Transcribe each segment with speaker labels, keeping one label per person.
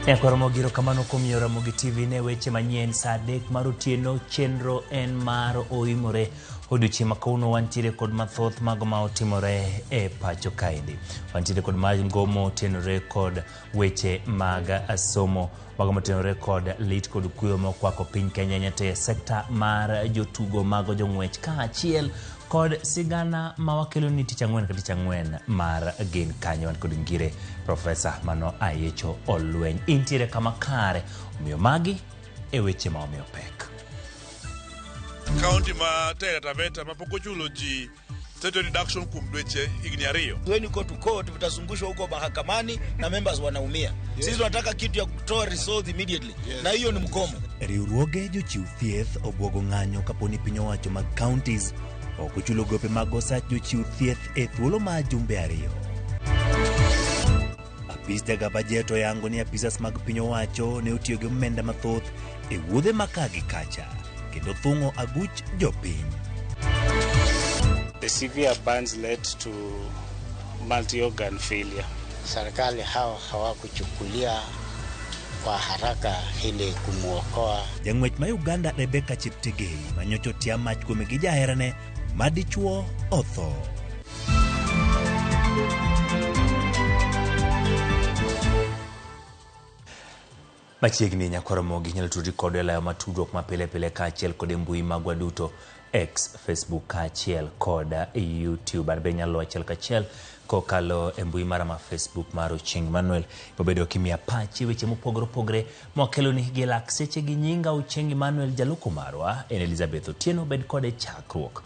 Speaker 1: Ekoromo giro kamano kuom Ramogi TV ne weche manyien saa 3 mar otieno chenro en mar oimore odiochieng' ma kawuono wantiere kod mathoth mago ma otimore e pacho kaendi. Wantiere kod mago motenore kod weche mag somo, mago motenore kod lit kod kuyo mokwako piny Kenya nyate sekta mar jotugo mago jong'wech kaachiel kod sigana ma wakelo ni tich ang'wen mar gin kanyo. Wan kod ngire Profesa Mano Ayecho Olweny intiere kama kare omiyo magi e weche ma omiyo pek.
Speaker 2: County ma Taita Taveta mapoko chulo ji state reduction kum dweche higni 2.
Speaker 3: When you go to court vitazungushwa huko mahakamani na members wanaumia. Sisi tunataka kitu ya kutoa result immediately. Na hiyo ni mgomo.
Speaker 4: Riwruoge jochiw thieth obwogo ng'anyo kaponi piny owacho mag counties ok ochulo gope mag osach jochiw thieth e thuolo ma jumbe 2. Apis jagabajet oyango ni apisas mag piny owacho ne otiyo gi omenda mathoth e wuodhe maka gi kacha kendo thung'o aguch jopiny.
Speaker 5: The severe burns led to multi-organ failure.
Speaker 6: Serikali hawakuchukulia kwa haraka ili kumuokoa.
Speaker 4: Jang'wech ma Uganda Rebecca Cheptegei manyocho tia mach kuome gi jaherane madichuo otho.
Speaker 1: Machiegni Nyakoromogi nyalo tudri kod layo matudruok mapile kaachiel kod mbui magwa duto X, Facebook kaachiel kod YouTube. Arbe nyalo achiel kaachiel kokalo e mbui mara ma Facebook mar Ocheng Manuel. Ibobedo kimia pachi weche mopogore mokelo ni gi lakseche gi nyinga Ocheng Manuel jaluko marwa en Elizabeth Otieno bed kode chakruok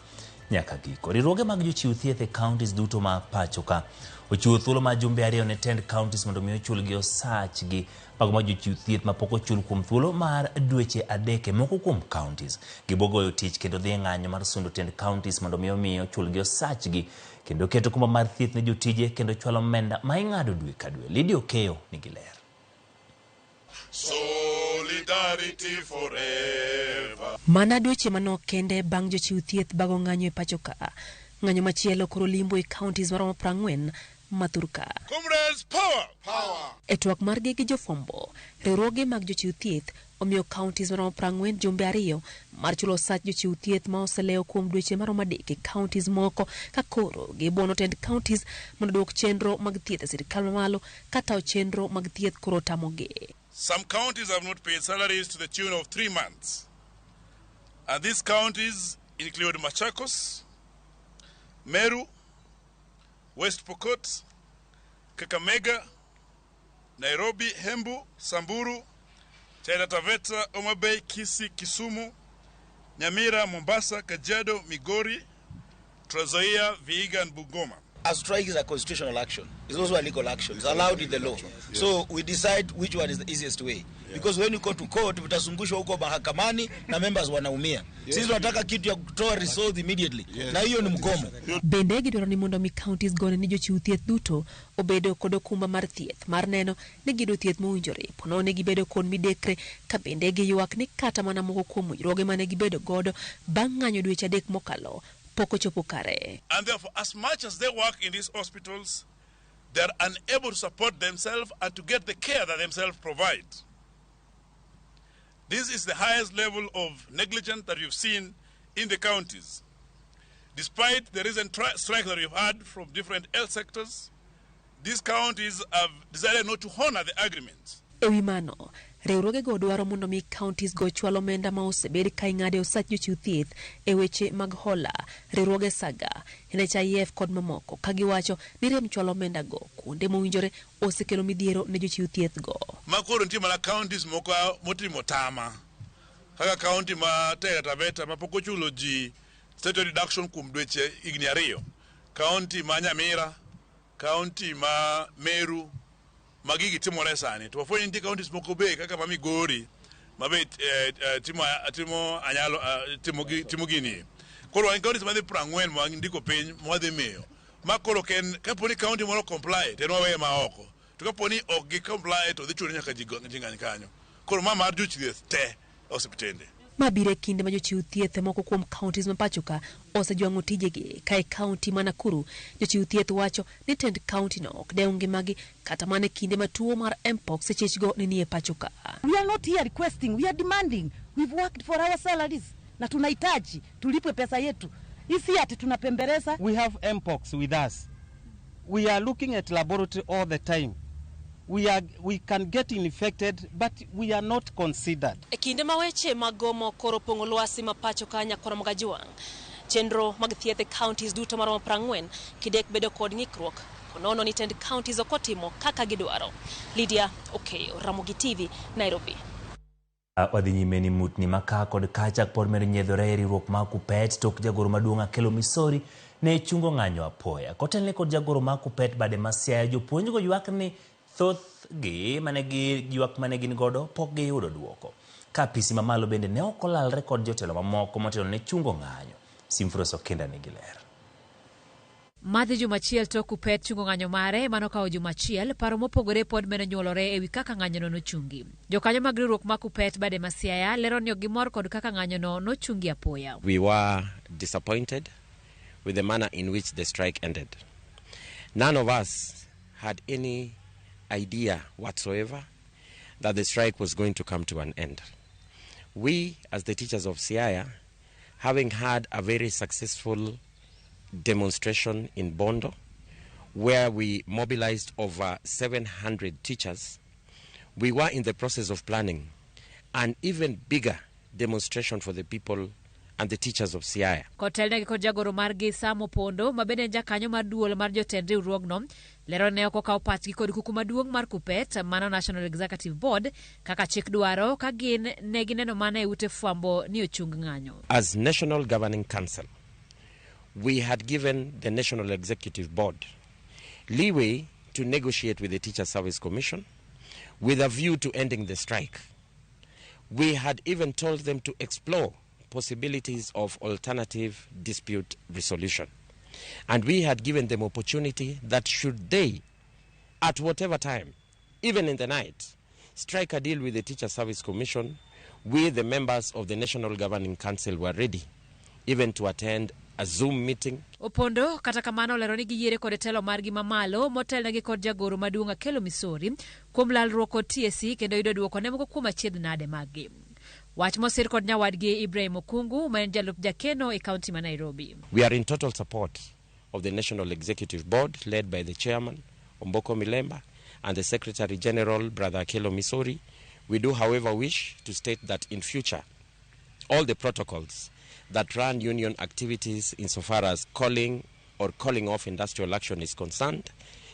Speaker 1: nyaka giko. Riwruoge mag jochiw thieth e counties duto ma pacho ka ochiwo thuolo ma jumbe 2 ne tend counties mondo mi ochul gi osach gi mago ma jochiw thieth ma pok ochul kuom thuolo mar dweche 3 moko kuom counties. Gibogoyo tich kendo dhi ng'anyo mar sundo tend counties mondo mi omiyo ochul gi osach gi kendo keto kuma mar thieth ne jotije kendo chwalo omenda ma ing'ado dwe ka dwe. Lidio Keyo nigi ler.
Speaker 2: Solidarity forever.
Speaker 7: Mana dweche manok kende bang' jochiw thieth bago ng'anyo e pacho ka. Ng'anyo machielo koro limbo e counties maromo 40 Mathurka.
Speaker 2: Comrades, power!
Speaker 7: E twak margi gi jofombo, riwruoge mag jochiw thieth omiyo counties maromo 40 jumbe 2 mar chulo osach jochiw thieth ma oseleo kuom dweche maromo 3 e counties moko ka koro gibono tend counties mondo duok chenro mag thieth e sirkal mamalo kata chenro mag thieth koro tamogi.
Speaker 2: Some counties have not paid salaries to the tune of 3 months. And these counties include Machakos, Meru, West Pokot, Kakamega, Nairobi, Hembu, Samburu, Taita Taveta, Homa Bay, Kisii, Kisumu, Nyamira, Mombasa, Kajiado, Migori, Trans Nzoia, Vihiga and Bungoma.
Speaker 3: A strike is a constitutional action. It's also a legal action. It's allowed in the law. So we decide which one is the easiest way. Because when you go to court, vitazungushwa huko mahakamani na members wanaumia. Sisi tunataka kitu ya kutoa result immediately. Na hiyo ni mgomo.
Speaker 7: Bende gidwaro ni mondo mi counties gone ni jochiw thieth duto obedo kod okumba mar thieth mar neno ni gido thieth mowinjore. Pono ne gibedo kod midekre ka bende giywak ni kata mana moko kuom winjruoge mane gibedo godo bang' ng'anyo dweche 3 mokalo.
Speaker 2: And therefore, as much as they work in these hospitals, they are unable to support themselves and to get the care that themselves provide. This is the highest level of negligence that you've seen in the counties. Despite the recent strike that we've had from different health sectors, these counties have decided not to honor the agreements.
Speaker 7: Ewimano, riwruoge go dwaro mondo mi counties go chwalo omenda ma osebed ka ing'ade osach jochiw thieth e weche mag hola, riwruoge Saga, NHIF kod mamoko ka giwacho ni rem chwalo omenda go kuonde mowinjore osekelo midhiero ne jochiw thieth go.
Speaker 2: Makoro nitie mana counties moko motimo tama. Kaka county ma Taita Taveta ma pok ochulo ji state reduction kum dweche higni 2. County ma Nyamira, county ma Meru, magigi timore sani. To fwenye nitie counties moko be kaka ma Migori, mabe timo anyalo timo gini. Koro en counties madhi 40 ma ndiko piny mwadhi miyo. Makoro ken kaponi county moro comply to wawe ma oko. To kaponi ok gi comply to dhi chulo nyaka ji ng'any kanyo. Koro mar jochieth te osiptende.
Speaker 7: Mabire kinde ma jochiw thieth moko kuom counties ma pachoka osejwang'o tijegi kae kaunti ma Nakuru jochiw thieth wacho ni tend kaunti no ok dew ngimagi kata mana kinde ma tuo mar mpox sechechgo ni e pachoka.
Speaker 8: We are not here requesting, we are demanding. We've worked for our salaries na tunahitaji tulipwe pesa yetu. Isi ati tunapembereza.
Speaker 9: We have mpox with us. We are looking at laboratory all the time. We can get infected, but we are not considered.
Speaker 7: E kinde ma weche magomo koro pongo lwasi ma pachoka nyakora magajwang'. Chenro mag thieth e counties duto maromo 40 kidek bedo kod ng'ikruok. Konono ni tend counties okotimo kaka gidwaro. Lydia Okeyo, Ramogi TV, Nairobi.
Speaker 1: Wadhi nyime ni mutni maka kod kacha pod medo nyiedhore e riwruok ma Kuppet tok jagoro maduong' Akelo Misori ne chungo ng'anyo apoya. Kotelne kod jagoro ma Kuppet bade ma Siaya jopuonjgo ywak ni thoth gi manegi ywak manegin godo pok giyudo duoko. Ka pisi mamalo bende ne ok olalre kod jotelo mamoko motelo ne chungo ng'anyo. Simfros Okenda nigi ler.
Speaker 10: Madhi Jumachiel to Kuppet chungo ng'anyo mare manokawo Jumachiel paro mopogore pod medo nyuolore ewi kaka ng'anyono nochungi. Jokanyo mag riwruok ma Kuppet bade ma Siaya lero ni ok gimor kod kaka ng'anyono nochungi apoya.
Speaker 11: We were disappointed with the manner in which the strike ended. None of us had any idea whatsoever that the strike was going to come to an end. We, as the teachers of Siaya, having had a very successful demonstration in Bondo, where we mobilized over 700 teachers, we were in the process of planning an even bigger demonstration for the people and the teachers of Siaya.
Speaker 10: Kotelne kod jagoro margi Samo Pondo mabende jakanyo mar duol mar jotend riwruogno lero ne ok okawo pachgi kod kuku maduong' mar Kuppet mano National Executive Board kaka chik dwaro ka gin ne gineno mana e ute fwambo ni ochung ng'anyo.
Speaker 11: As National Governing Council, we had given the National Executive Board leeway to negotiate with the Teacher Service Commission with a view to ending the strike. We had even told them to explore possibilities of alternative dispute resolution. And we had given them opportunity that should they, at whatever time, even in the night, strike a deal with the Teacher Service Commission, we, the members of the National Governing Council, were ready even to attend a Zoom meeting.
Speaker 10: Opondo kata kamano lero ni giyiere kod telo margi mamalo motelnegi kod jagoro maduong' Akelo Misori kuom lalruok kod TSC kendo yudo duoko ne moko kuom achiedh nade maggi. Wach mosir kod nyawadgi Ibrahim Okungu ma en jalup jakeno e kaunti ma Nairobi.
Speaker 11: We are in total support of the National Executive Board led by the chairman Omboko Milemba and the Secretary General Brother Akelo Misori. We do however wish to state that in future all the protocols that run union activities insofar as calling off industrial action is concerned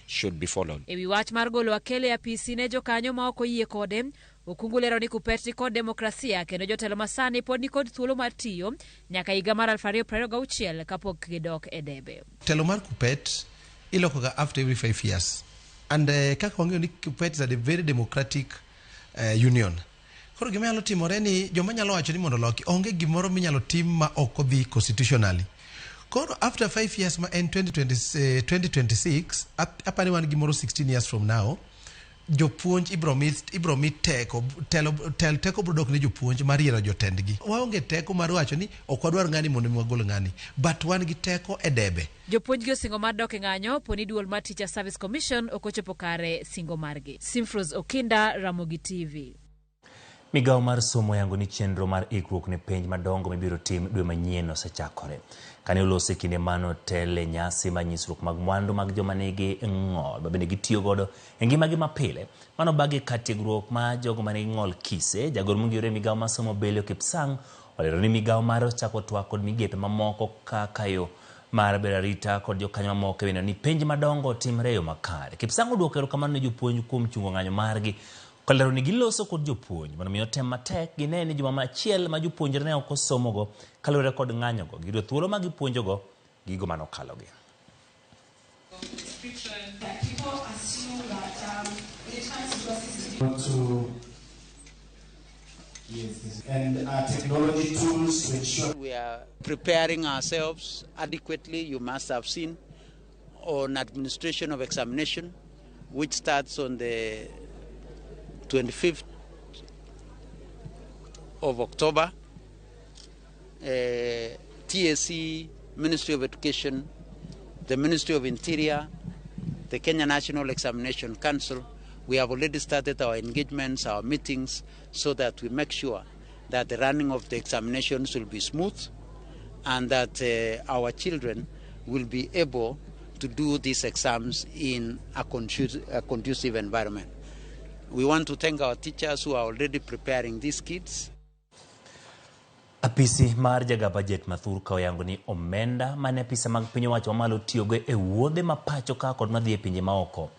Speaker 11: should be followed.
Speaker 10: Ewi wach mar golo Akelo ya PC ne jokanyo ma ok oyie kode, Okungu lero ni Kuppet kod demokrasia kendo jotelo masani pod ni kod thuolo mar tiyo nyaka higa mar 2026 kapok gidok e debe.
Speaker 12: Telo mar Kuppet ilokoga after every 5 years. And kaka wang'eyo ni Kuppet is a very democratic union. Koro gima nyalo timore ni joma nyalo wacho ni mondo loki onge gimoro minyalo tim ma ok odhi constitutionally. Koro after 5 years ma en 2026 apani wan gimoro 16 years from now jopuonj ibro mit teko teko brodok ne jopuonj mar yiero jotendgi. Waonge teko mar wacho ni ok wadwar ng'ani mondo wagol ng'ani, but wan gi teko e debe.
Speaker 10: Jopuonj gi osingo mar dok e ng'anyo poni duol mar Teacher Service Commission ok ochopo kare singo margi. Simfros Okinda, Ramogi TV.
Speaker 1: Migawo mar somo yango ni chenro mar ikruok ne penj madongo mibiro tim dwe manyien osechakore. Kane olose kinde mano tele nyasi manyisruok mag mwandu mag joma nigi ng'ol bende gitiyo godo e ngimagi mapile. Mano bagi katiegruok ma jogo manigi ng'ol kise, jagoro mong'ere migawo mar somo Belio Kipsang olero ni migawo mar ochako twak kod migepe mamoko kaka yo mar bedo arita kod jokanyo mamoko bende ni penj madongo otimre e yo makare. Kipsang oduoko erokamano ne jopuonj kuom chungo ng'anyo margi. Kolero ni giloso kod jopuonj mondo miyo tem matek gine ni juma achiel ma jopuonjre ne ok osomogo kalore kod ng'anyogo gido thuolo ma gipuonjogo gigo manokalogi.
Speaker 13: And our technology tools to ensure
Speaker 6: we are preparing ourselves adequately. You must have seen on administration of examination, which starts on the 25th of October TSC, Ministry of Education, the Ministry of Interior, the Kenya National Examination Council. We have already started our engagements, our meetings, so that we make sure that the running of the examinations will be smooth and that our children will be able to do these exams in a conducive environment. We want to thank our teachers who are already preparing these kids.
Speaker 1: Apisi mar jaga budget mathur ka oyango ni omenda mane apisa mag piny owacho mamalo tiyogo e wuodhe mapacho ka kod madhi e pinje maoko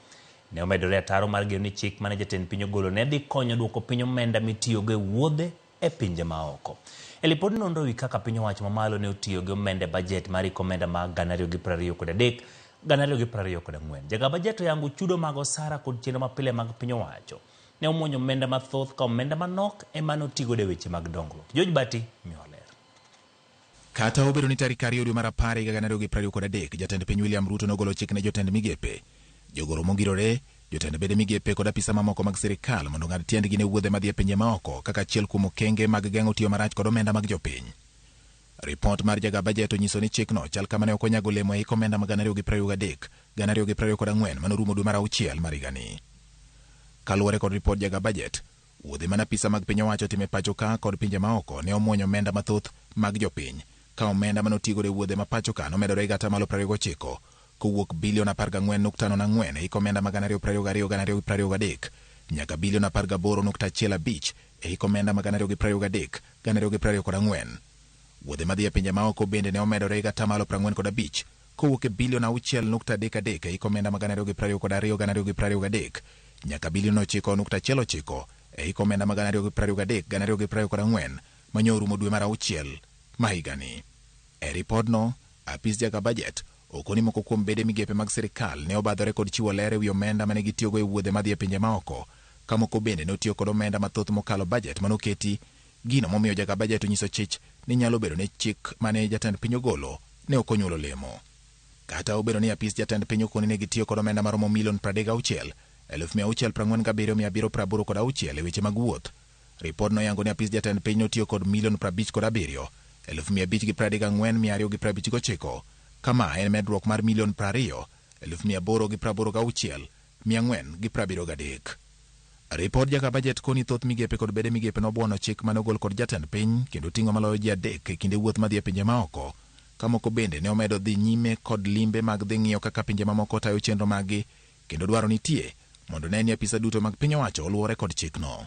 Speaker 1: ne omedore ataro mar geno ni chik mane jatend piny ogolo ne dhi konyo duoko piny omenda mitiyogo e wuodhe e pinje maoko. E lipod nonro wi kaka piny owacho mamalo ne otiyogo omenda budget mar omenda mag 2023 2024 jaga budget oyango chudo mag osara kod chenro mapile mag piny owacho ne omuonyo omenda mathoth ka omenda manok ema notigo de weche mag dongruok. George Bati mioler.
Speaker 14: Kata obedo ni tarik 2 dwe mar 10 higa 2023 jatend piny William Ruto nogolo chik ne jotend migepe, jogoro mongirore, jotend bede migepe kod apisa mamoko mag sirikal mondo ng'ad tiendgi ne wuodhe madhi e pinje maoko kaka achiel kuom okenge mag geng'o tiyo marach kod omenda mag jopiny. Ripot mar jaga budget onyiso ni chikno chal kama ne ok onyago lemo e omenda mag 2023 2024 manorumo dwe mar 6 mar higani. Kaluwore kod ripot jaga budget, wuodhe mana apisa mag piny owacho time pacho ka kod pinje maoko ne omuonyo omenda mathoth mag jopiny, ka omenda manotigo e wuodhe mapacho ka nomedore gata malo 29 kowuok bilion 14.4 e omenda mag 2022-2023 nyaka bilion 18.15 e omenda mag 2023-2024. Wuodhe madhi e pinje maoko bende ne omedore gata malo 45 kowuok e bilion 6.33 e omenda mag 2022-2023 nyaka bilion 9.19 e omenda mag 2023-2024 manyo orumo dwe mar 6 ma higani. E ripodno, apis jaga budget okoni moko kuom bede migepe mag sirikal ne obadhore kod chiwo ler ewi omenda mane gitiyogo e wuodhe madhi e pinje maoko, ka moko bende ne otiyo kod omenda mathoth mokalo budget manoketi. Gino momiyo jaga budget onyiso chich ni nyalo bedo ne chik mane jatend piny ogolo ne ok onyuolo lemo. Kata obedo ni apis jatend piny okoni ne gitiyo kod omenda maromo milion 36,647,786 e weche mag wuoth. Ripodno oyango ni apis jatend piny notiyo kod milion 57,534,259. Kama en medruok mar milion 20,886,473. Ripod jaga budget koni thoth migepe kod bede migepe nobuono chik manogol kod jatend piny kendo ting'o maloyo ji 3 e kinde wuoth madhi e pinje maoko. Ka moko bende ne omedo dhi nyime kod limbe mag dhi ng'iyo kaka pinje mamoko tayo chenro maggi kendo dwaro nitie mondo ne ni apisa duto mag piny owacho oluwore kod chikno.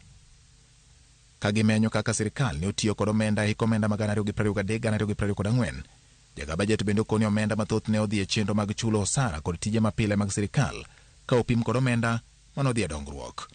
Speaker 14: Ka gimenyo kaka sirikal ne otiyo kod omenda e omenda mag 2023-2024, jaga budget bende okoni omenda mathoth ne odhi e chenro mag chulo osara kod tije mapile mag sirikal ka opim kod omenda manodhi e dongruok.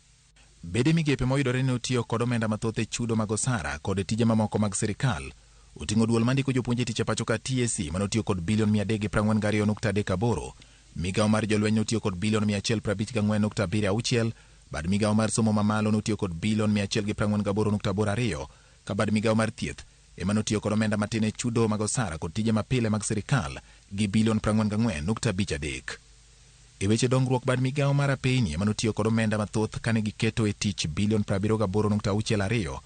Speaker 14: Bede migepe moyudore ne otiyo kod omenda mathoth e chudo mag osara kod tije mamoko mag sirikal. Oting'o duol mandiko jopuonje tich e pacho ka TSC manotiyo kod bilion 342.38, migawo mar jolweny notiyo kod bilion 154.76, bad migawo mar somo mamalo notiyo kod bilion 148.82, ka bad migawo mar thieth ema notiyo kod omenda matin e chudo mag osara kod tije mapile mag sirikal gi bilion 44.53. E weche dongruok, bad migawo mar apeyni ema notiyo kod omenda mathoth kane giketo e tich bilion 78.62,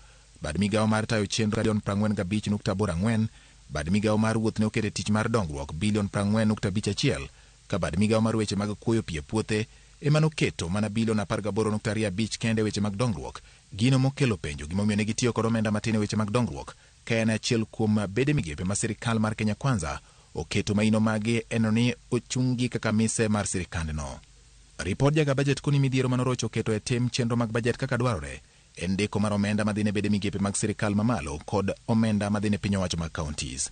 Speaker 14: bad migawo mar tayo chenro bilion 45.84, bad migawo mar wuoth ne oketo e tich mar dongruok bilion 40.51, ka bad migawo mar weche mag kuoyo pi e puothe ema noketo mana bilion 18.25 kende weche mag dongruok. Gino mokelo penjo gimomiyo ne gitiyo kod omenda matin e weche mag dongruok, ka en achiel kuom bede migepe ma sirikal mar Kenya Kwanza oketo maino mage eno ni ochungi kaka mise mar sirikandno. Ripod jaga budget koni midhiero manorocho keto e tim chenro mag budget kaka dwarore en ndiko mar omenda madhine bede migepe mag sirikal mamalo kod omenda madhine piny owacho mag counties.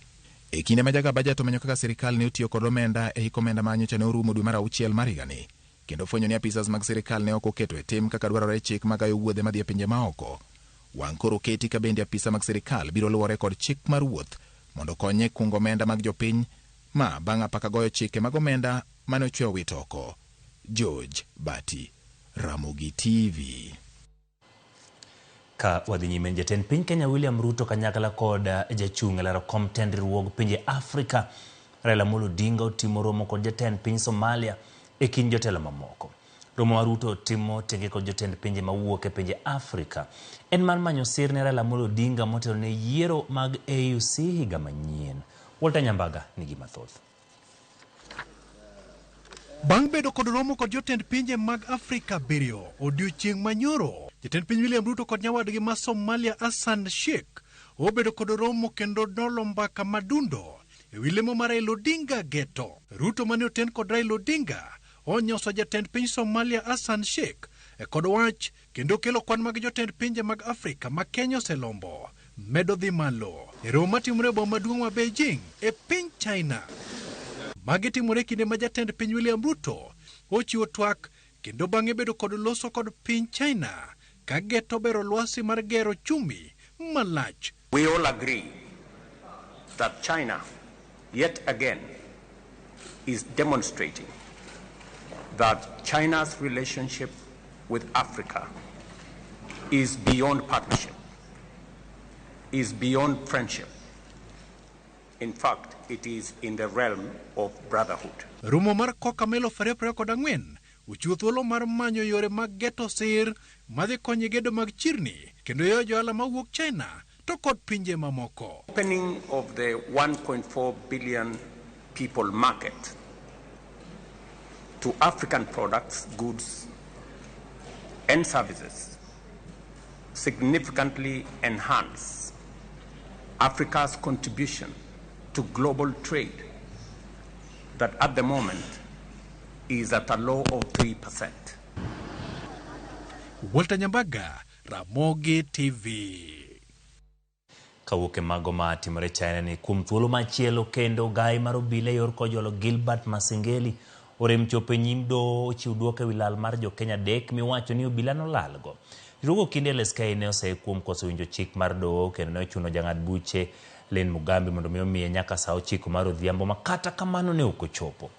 Speaker 14: E kinde ma jaga budget omenyo kaka sirikal ne otiyo kod omenda e omenda manyocha ne orumo dwe mar 6 mar higani, kendo fwenyo ni apisas mag sirikal ne ok oketo e tim kaka dwarore chik magayo wuodhe madhi e pinje maoko. Wang' koro keti ka bende apisa mag sirikal biro luwore kod chik mar wuoth mondo konye kungo omenda mag jopiny ma bang' apaka goyo chike mag omenda mane ochweyo wit oko. George Bati, Ramogi TV.
Speaker 1: Ka wadhi nyime, jatend piny Kenya William Ruto kanyakla kod jachung' e laro kom tend riwruog pinje Afrika Raila Amolo Odinga otimo romo kod jatend piny Somalia e kind jotelo mamoko. Romo ma Ruto timo tenge kod jotend pinje mawuok e pinje Afrika en mar manyo sir ne Raila Amolo Odinga motelo ne yiero mag AUC higa manyien. Walter Nyambaga nigi mathoth.
Speaker 15: Bang' bedo kod romo kod jotend pinje mag Afrika biriyo odiochieng' manyoro, jatend piny William Ruto kod nyawadgi ma Somalia Hassan Sheikh obedo kod romo kendo nolo mbaka madundo e wi lemo mar Raila Odinga geto. Ruto mane oten kod Raila Odinga onyoso jatend piny Somalia Hassan Sheikh kod wach kendo kelo kwan mag jotend pinje mag Afrika ma Kenya oselombo medo dhi malo. E romo matimore e boma maduong' ma Beijing e piny China. Magi timore kinde ma jatend piny William Ruto ochiwo twak kendo bang'e bedo kod loso kod piny China ka geto bero lwasi mar gero chumi malach.
Speaker 16: We all agree that China yet again is demonstrating that China's relationship with Africa is beyond partnership, is beyond friendship. In fact, it is in the realm of brotherhood.
Speaker 15: Rumo mar Kokamelo Ferepre kod ang'wen uchiwo thuolo mar manyo yore mag geto sir madhi konyo gedo mag chirni kendo yo johala mawuok China to kod pinje mamoko.
Speaker 16: Opening of the 1.4 billion people market to African products, goods and services significantly enhance Africa's contribution to global trade that at the moment is at a low of 3%.
Speaker 15: Walter Nyambaga, Ramogi TV.
Speaker 1: Kawuok e mago ma timore China ni kuom thuolo machielo kendo gai mar obila yor kojolo Gilbert Masengeli orem chopo nyim do chiw duoko e wi lal mar jo Kenya dek miwacho ni obila nolalgo. Rugo kinde LSK ne osee kuom koso winjo chik mar doho kendo ne ochuno jang'ad buche Len Mugambi mondo omiye nyaka saa 9 mar odhiambo ma kata kamano ne ok ochopo.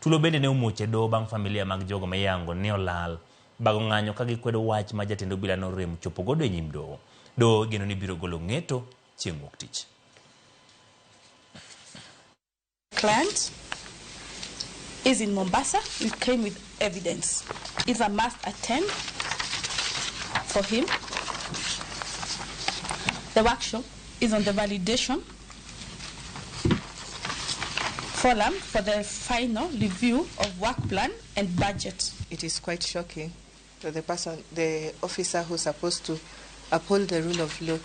Speaker 1: Tulo bende ne omuoche doho bang' familia mag jogo mayango ne olal bago ng'anyo ka gikwedo wach ma jatend obila norem chopo godo e nyim doho. Doho geno ni biro golo ng'eto chieng' wuok tich.
Speaker 17: Client is in Mombasa. We came with evidence. It's a must attend for him. The workshop is on the validation forum for the final review of work plan and budget.
Speaker 18: It is quite shocking that the officer who's supposed to uphold the rule of law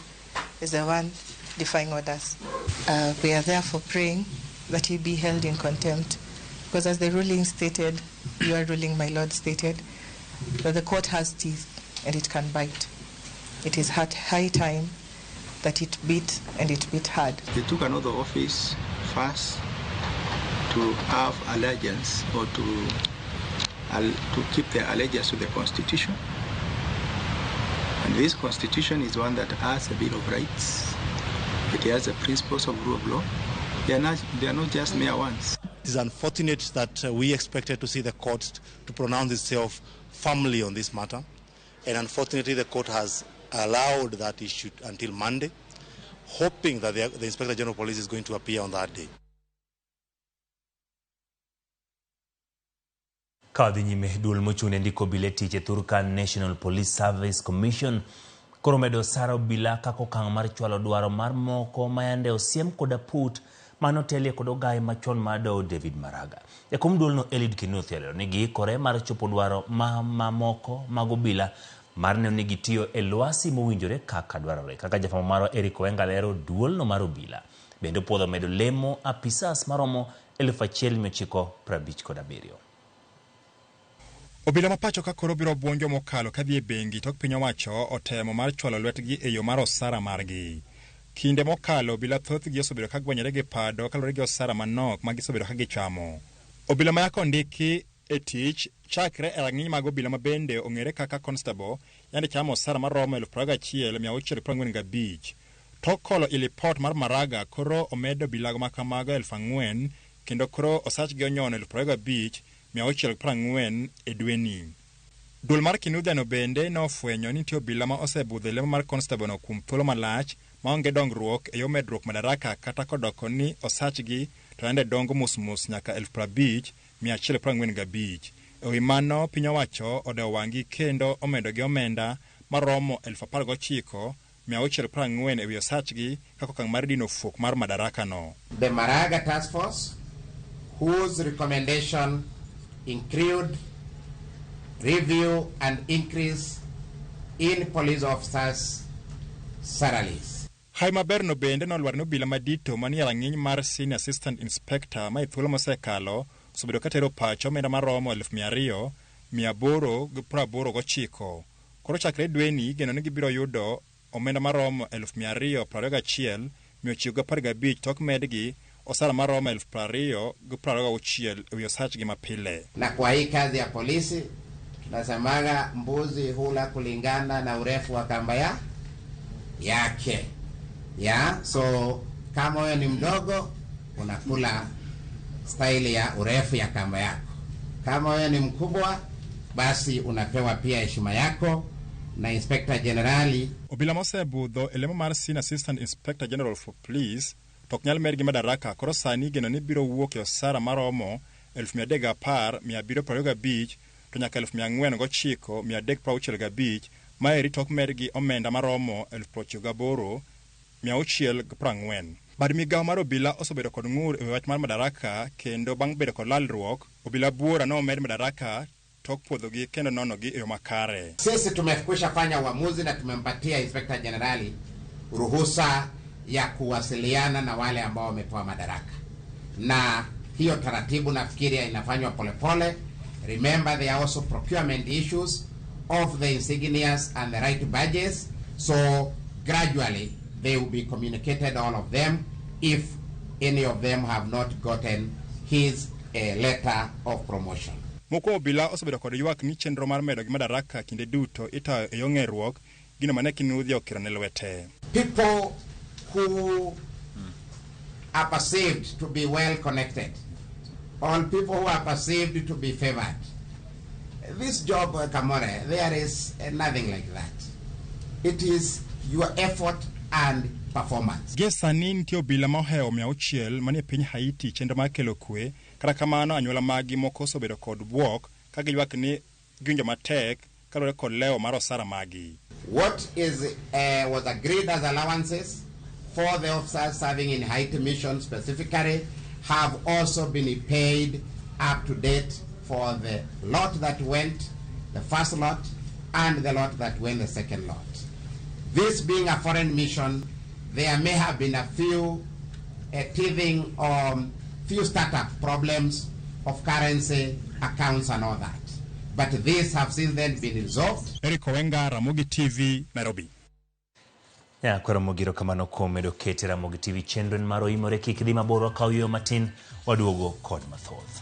Speaker 18: is the one defying orders. We are therefore praying that he be held in contempt, because as the ruling stated, your ruling, my lord, stated, that the court has teeth and it can bite. It is high time that it beat, and it beat hard.
Speaker 19: They took another office first to have allegiance or to keep their allegiance to the Constitution. And this Constitution is one that has a Bill of Rights. It has the principles of rule of law. They are not just mere ones.
Speaker 20: It is unfortunate that we expected to see the court to pronounce itself firmly on this matter. And unfortunately, the court has allowed that issue until Monday, hoping that the Inspector General of Police is going to appear on that day.
Speaker 1: Kadhi nyime duol mochune ndiko bile tiche Turkan National Police Service Commission koro medo sara obila kako kang mar chwalo dwaro mar moko mayande osiem koda put manotelie kod ogai machon mado David Maraga. Jakom duol no Elid Kinuthia nigi kore mar chopo dwaro moko mag obila mar ne nigi tiyo e lwasi mowinjore kaka dwarore. Kaka jafamo maro Eric Wenga lero duol no mar obila bende podho medo lemo apisas maromo 1957.
Speaker 21: Obila mapacho ka koro biro buonjo mokalo kadhi e bengi tok piny owacho otemo mar chwalo lwetgi e yo mar osara margi. Kinde mokalo obila thothgi osebedo ka gwanyore gi pado kalore gi osara manok ma gisebedo ka gichamo. Obila ma yako ndiki e tich chakre e rang'iny mag obila ma bende ong'ere kaka constable yande chamo osara maromo 11,645. Tok kolo i lipot mar Maraga koro omedo obila ma kamago 4,000 kendo koro osachgi onyono 25,640 e dweni. Duol mar Kinuthia no bende nofwenyo ni nitie obila ma osebudho lemo mar constable no kuom thuolo malach maonge dongruok e yo medruok madaraka kata kodoko ni osachgi to yande dongo musmus nyaka 50,145. Ewi mano piny owacho odewo wang'i kendo omedo gi omenda maromo 19,640 ewi osachgi kaka okang' mar dino fuok mar madaraka no.
Speaker 5: The Maraga Task Force, whose recommendation include review and increase in police officers' salaries.
Speaker 21: Haima Berno bende nolwar ni obila madito manie rang'iny mar Senior Assistant Inspector ma thuolo mosekalo osebedo katero pacho omenda maromo 200,889. Koro chakre dweni geno ni gibiro yudo omenda maromo 221,915 tok medgi osara maromo 20,026 ewi osachgi mapile.
Speaker 5: Na kwa hii kazi ya polisi tunasemaga mbuzi hula kulingana na urefu wa kamba yake. So kama wewe ni mdogo unakula style ya urefu ya kamba yako. Kama wewe ni mkubwa basi unapewa pia heshima yako na Inspector Generali.
Speaker 21: Obila mosebudho elemo mar Senior Assistant Inspector General for Police tok nyal mer gi madaraka koro sani geno ni biro wuok e osara maromo 310,725 to nyaka 409,365 maeri tok mer gi omenda maromo 98,640. Bad migawo mar obila osebedo kod ng'ur e wach mar madaraka kendo bang' bedo kod lalruok obila buora no omed madaraka tok puodhogi kendo nonogi e yo makare.
Speaker 5: Sisi tumekwisha fanya uamuzi na tumempatia Inspector Generali ruhusa ya kuwasiliana na wale ambao wamepewa madaraka, na hiyo taratibu nafikiri inafanywa polepole. Remember, there are also procurement issues of the insignias and the right badges, so gradually they will be communicated, all of them, if any of them have not gotten his letter of promotion.
Speaker 21: Moko obila osebedo kod ywak ni chenro mar medo gi madaraka kinde duto itayo e yo ng'eruok gino mane kinudhi okiro ne lwete.
Speaker 5: People who are perceived to be well connected, all people who are perceived to be favored. This job, Kamore, there is nothing like that. It is your effort and performance.
Speaker 21: Gesani nitie obila moheo 600 manie piny Haiti chenro mar kelo kwe, kata kamano anyuola magi moko osebedo kod buok ka giywak ni giwinjo matek kaluwore kod leo mar osara magi.
Speaker 5: What was agreed as allowances for the officers serving in Haiti mission specifically have also been paid up to date for the lot that went, the first lot, and the lot that went the second lot. This being a foreign mission, there may have been a few teething or few startup problems of currency accounts and all that. But these have since then been resolved.
Speaker 21: Eric Owenga, Ramogi TV, Nairobi.
Speaker 1: Kwa Ramogi rokamano komedo kete Ramogi TV chenro maro imore kik dhi mabor kaw yo matin waduogo kod mathoth.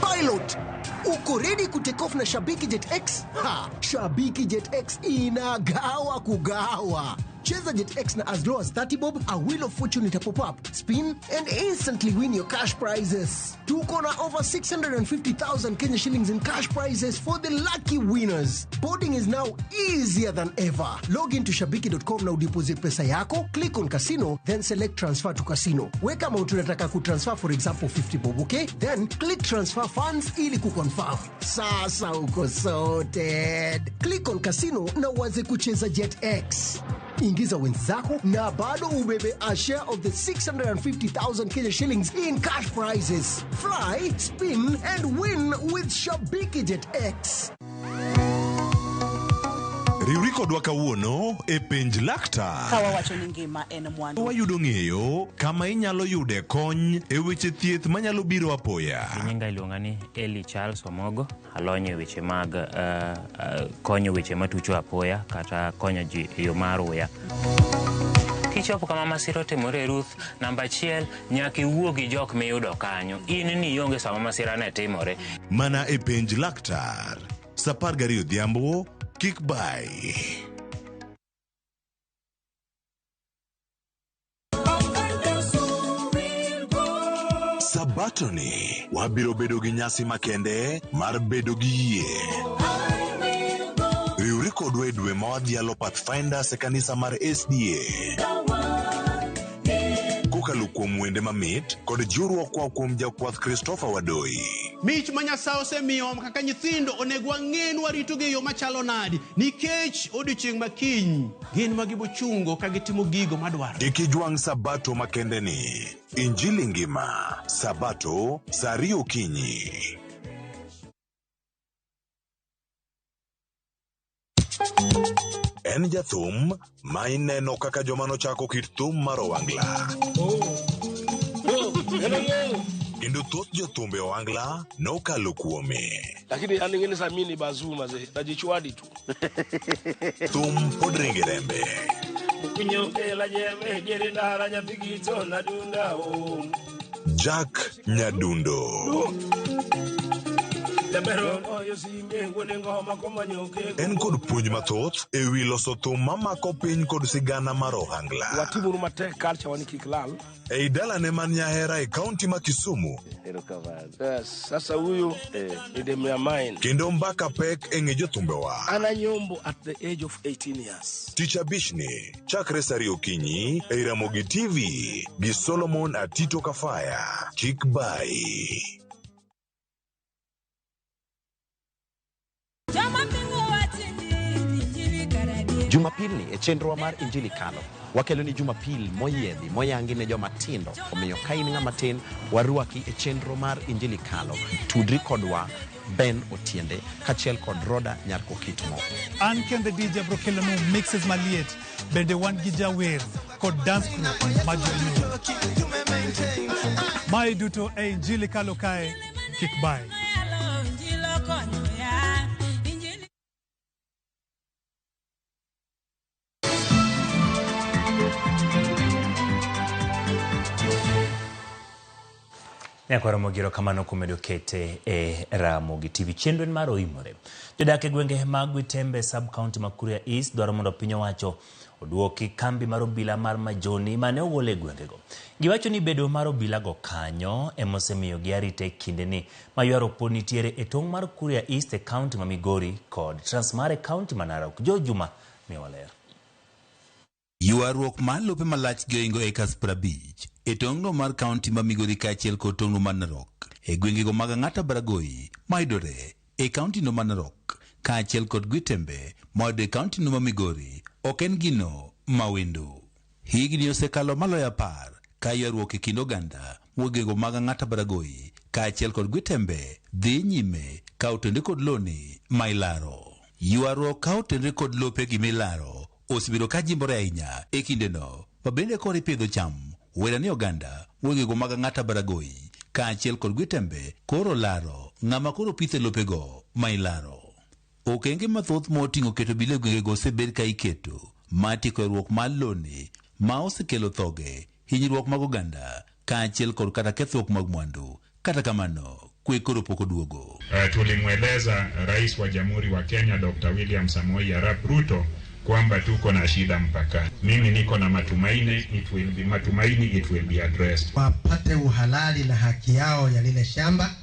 Speaker 22: Pilot, uko ready kutake off na Shabiki Jet X? Ha! Shabiki Jet X inagawa kugawa. Cheza Jet X na as low as 30 bob, a wheel of fortune itapop up, spin, and instantly win your cash prizes. Tuko na over 650,000 Kenya shillings in cash prizes for the lucky winners. Boarding is now easier than ever. Log into shabiki.com na udeposit pesa yako, click on casino, then select transfer to casino. Weka amount unataka kutransfer, for example 50 bob, okay? Then click transfer funds ili kuconfirm. Sasa uko sorted. Click on casino na uanze kucheza Jet X. Ingiza wenzako na bado ubebe a share of the 650,000 Kenya shillings in cash prizes. Fly, spin, and win with Shabiki Jet X.
Speaker 23: Riwri kodwa kawuono e penj laktar.
Speaker 24: Kawa wacho ni ngima en mwandu.
Speaker 23: Wayudo ng'eyo kama inyalo yude kony e weche thieth manyalo biro apoya.
Speaker 25: Nyinga iluonga ni Eli Charles Omogo, alonyo e weche mag konyo weche matucho apoya kata konyo ji e yo mar uya. Kichopo kama masira timore Ruth, namba 1 nyaka iwuo gi jok miyudo kanyo. In ni ionge sama masira ne timore.
Speaker 23: Mana e penj laktar. Sapar gari odhiambo Kick by. Sabatoni wabiro bedo gi nyasi makende mar bedo gi yie. Riwri kodwa e dwe ma wadhialo Pathfinders e kanisa mar SDA. Kokalo kuom wende mamit kod jiwruok kwa kuom jakwath Christopher Wadoi.
Speaker 2: Mich ma Nyasaye osemiyo kaka nyithindo onego wang'e ni warito gi yo machalo nadi nikech odiochieng' makiny gin ma gibochungo ka gitimo gigo madwaro.
Speaker 23: Ikijwang' Sabato makende ni Injili ngima Sabato saa 2 okinyi. En jathum ma ineno kaka joma nochako kit thum mar Owangla. Kendo thoth jothumbe Owangla nokalo kuome.
Speaker 3: Lakini aningeni samini bazuma ze najichwadi tu.
Speaker 23: Thum pod ringi rembe.
Speaker 3: Kunyoke la jeme jere ndara nyapigito na dunda o.
Speaker 23: Jack Nyadundo. En kod puonj mathoth e wi loso thum mamako piny kod sigana mar Ohangla.
Speaker 3: Watimu matek culture wani kiklal.
Speaker 23: Ei dalane man Nyahera e kaunti ma Kisumu.
Speaker 3: Yes, sasa huyu ni demu ya mine.
Speaker 23: Kendo mbaka pek e ng'e jothumbewa.
Speaker 3: Ana nyombo at the age of 18 years.
Speaker 23: Tich abishni chakre saa 2 okinyi e Ramogi TV gi Solomon Atito Kafaya. Kik bai.
Speaker 4: Jumapili e chenro mar Injili kalo. Wakelo ni Jumapil moyedhi moyangi ne joma tindo. Omiyo ka in ng'ama tin waruaki e chenro mar Injili kalo. Tudri kodwa Ben Otiende kachiel kod Roda Nyarko Kitmo.
Speaker 15: An ken the DJ bro kelo no mixes maliet. Bende wan gi jawer kod dance crew majolino. Mai duto e Injili kalo kae kik bai.
Speaker 1: Nyakwaramogiro kamano kumedo kete e Ramogi TV. Chenro mar oimore. Jodak e gwenge mag Witembe sub-county ma Kuria East dwaro mondo piny owacho oduoki kambi mar obila mar Majoni mane ogol e gwengego. Giwacho ni bedo mar obila go kanyo emosemiyo gi arite kinde ni mayuaro pod nitiere e tong' mar Kuria East e kaunti ma Migori kod Transmara e kaunti ma Narok. Jo Juma miwaler.
Speaker 8: Yuaruok mar lope malach goingo ekas 50 e tong'no mar kaunti ma Migori kaachiel kod tong'no mar Narok e gwengego mag Ang'ata Baragoi maidore e kaunti no mar Narok kaachiel kod Gwitembe maidore e kaunti no mar Migori ok en gino mawendo. Higni osekalo maloyo 10 ka yuaruok e kind oganda gwengego mag Ang'ata Baragoi kaachiel kod Gwitembe dhi nyime ka otende kod loni ma ilaro. Yuaruok ka otende kod lope gi milaro osebiro ka jimbore ahinya e kindeno mabende kod ipidho cham. Wera ni oganda wegego mag Ang'ata Baragoi kaachiel kod Gwitembe koro laro ng'ama koro pithe lopego ma ilaro. Okenge mathoth moting'o keto bile gwengego osebed ka iketo matieko ruok mar loni ma osekelo thoge hinyruok mag oganda kaachiel kod kata kethruok mag mwandu. Kata kamano kwe koro pok oduogo.
Speaker 9: Tulimweleza Rais wa Jamhuri wa Kenya Dr. William Samoei Arap Ruto kwamba tuko na shida mpaka. Mimi niko na matumaini it will be addressed.
Speaker 26: Wapate uhalali na haki yao ya lile shamba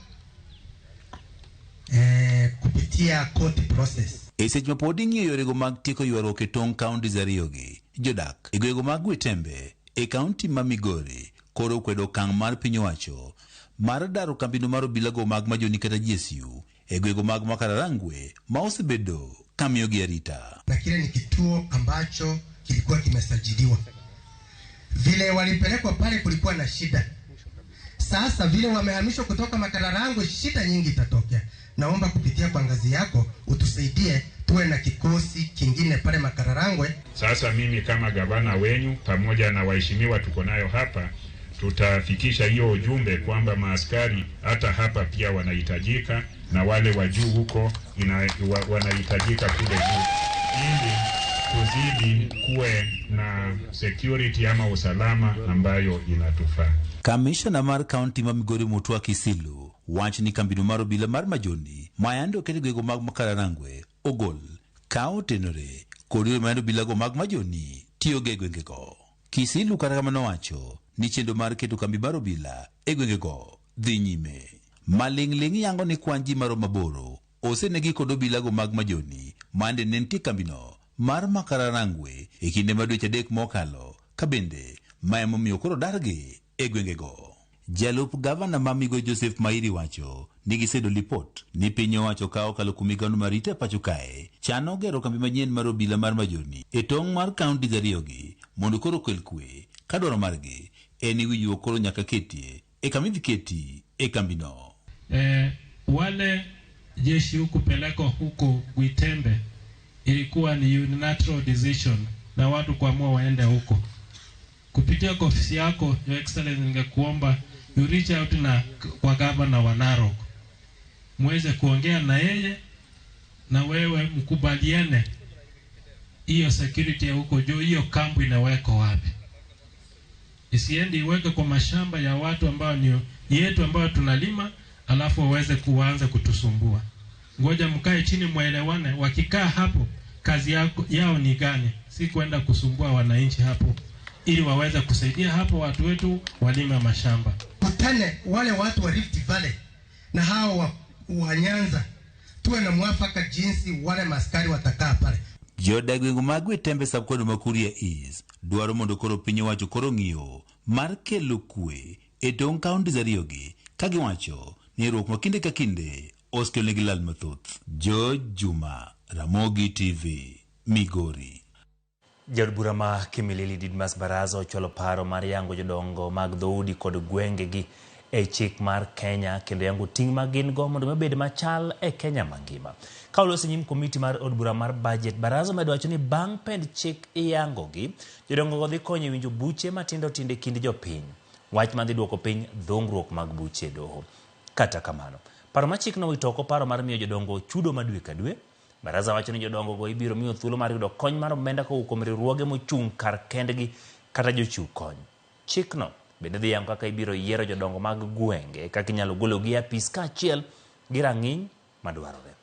Speaker 26: kupitia court process.
Speaker 8: Seche ma pod ing'iyo yorego mag tieko ywaruok e tong' kaunti ariyogi, jodak e gwenge mag Gwitembe e kaunti ma Migori koro kwedo okang' mar piny owacho mar daro kambino mar obilago mag Majoni kata GSU e gwenge mag Makararangwe ma osebedo kamiyo gi arita.
Speaker 26: Na kile ni kituo ambacho kilikuwa kimesajiliwa. Vile walipelekwa pale kulikuwa na shida. Sasa vile wamehamishwa kutoka Makararangwe, shida nyingi itatokea. Naomba kupitia kwa ngazi yako utusaidie tuwe na kikosi kingine pale Makararangwe.
Speaker 9: Sasa mimi kama gavana wenyu pamoja na waheshimiwa tuko nayo hapa, tutafikisha hiyo ujumbe kwamba maaskari hata hapa pia wanahitajika na wale wa juu huko wanahitajika kule juu ili tuzidi kuwe na security ama usalama ambayo inatufaa.
Speaker 8: Kamishna mar kaunti ma Migori Mutwa Kisilu wach ni kambino mar obila mar Majoni mayando kete gwego mag Makararangwe ogol ka otenore kod yore mayando bilago mag Majoni tiyo ge gwengego. Kisilu kata kamano wacho ni chenro mar keto kambi mar obila e gwengego dhi nyime. Maling'ling' yango ni kwan ji maromo 8 osenegi kod obilago mag Majoni mande nentie kambino mar Makararangwe e kinde ma dweche adek mokalo, kabende ma emomiyo koro dargi e gwengego. Jalup gavana ma Migo Joseph Mairi wacho ni gisedo lipot ni piny owacho kawo kalo kuom migao mar rito e pacho kae chano gero kambi manyien mar obila mar Majoni e tong' mar kaunti ariyogi mondo koro kel kwe, ka dwaro margi en winjruok koro nyaka ketie e kama idhi keti e kambino.
Speaker 6: Wale jeshi kupelekwa huko Gwitembe ilikuwa ni unilateral decision na watu kuamua waende huko. Kupitia kwa ofisi yako, Your Excellency, ningekuomba you reach out na kwa gavana wa Narok, muweze kuongea na yeye na wewe mkubaliane hiyo security ya huko juu, hiyo kampu inawekwa wapi. Isiende iweke kwa mashamba ya watu ambao ni yetu ambao tunalima, alafu waweze kuanza kutusumbua. Ngoja mkae chini muelewane, wakikaa hapo kazi yao ni gani, si kwenda kusumbua wananchi hapo, ili waweze kusaidia hapo watu wetu walime mashamba.
Speaker 26: Kutane wale watu wa Rift Valley na hao wa Nyanza, tuwe na mwafaka jinsi wale maskari watakaa pale.
Speaker 8: Jodagwengo mag Gwitembe subkod ma Kuria East dwaro mondo koro piny owacho koro ng'iyo mar kelo kwe e tong' kaunti ariyogi, ka giwacho ni riwruok ma kinde ka kinde oskelnegi lal mathoth. George Juma, Ramogi TV, Migori.
Speaker 1: Jaod bura ma Kimilili Didmas Baraza ochwalo paro mar yango jodongo mag dhoudi kod gwengegi e chik mar Kenya kendo yango ting' ma gin go mondo mabed machal e Kenya mangima. Ka olosi nyim komiti mar od bura mar budget, Baraza medo wacho ni bang' pend chik iyangogi, jodongo go dhi konyo winjo buche matindo tinde kind jopiny, wach ma dhi duoko piny dhungruok mag buche doho. Kata kamano, paro ma chik no witoko paro mar miyo jodongo chudo ma dwe ka dwe. Baraza wacho ni jodongo go ibiro miyo thuolo mar yudo kony mar omenda kowuok kuom riwruoge mochung' kar kendgi kata jochiw kony. Chik no bende dhi yango kaka ibiro yiero jodongo mag gwenge kaka inyalo gologi e apis kaachiel gi rang'iny madwarore.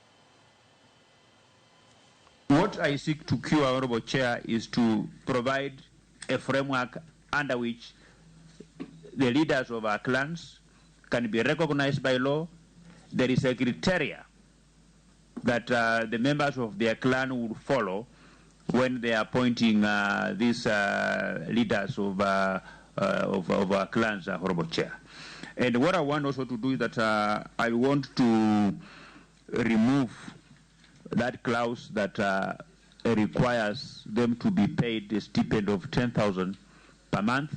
Speaker 7: What I seek to cure, Honorable Chair, is to provide a framework under which the leaders of our clans can be recognized by law. There is a criteria that the members of their clan will follow when they are appointing these leaders of our clans, Honorable Chair. And what I want also to do is that I want to remove that clause that requires them to be paid a stipend of 10,000 per month,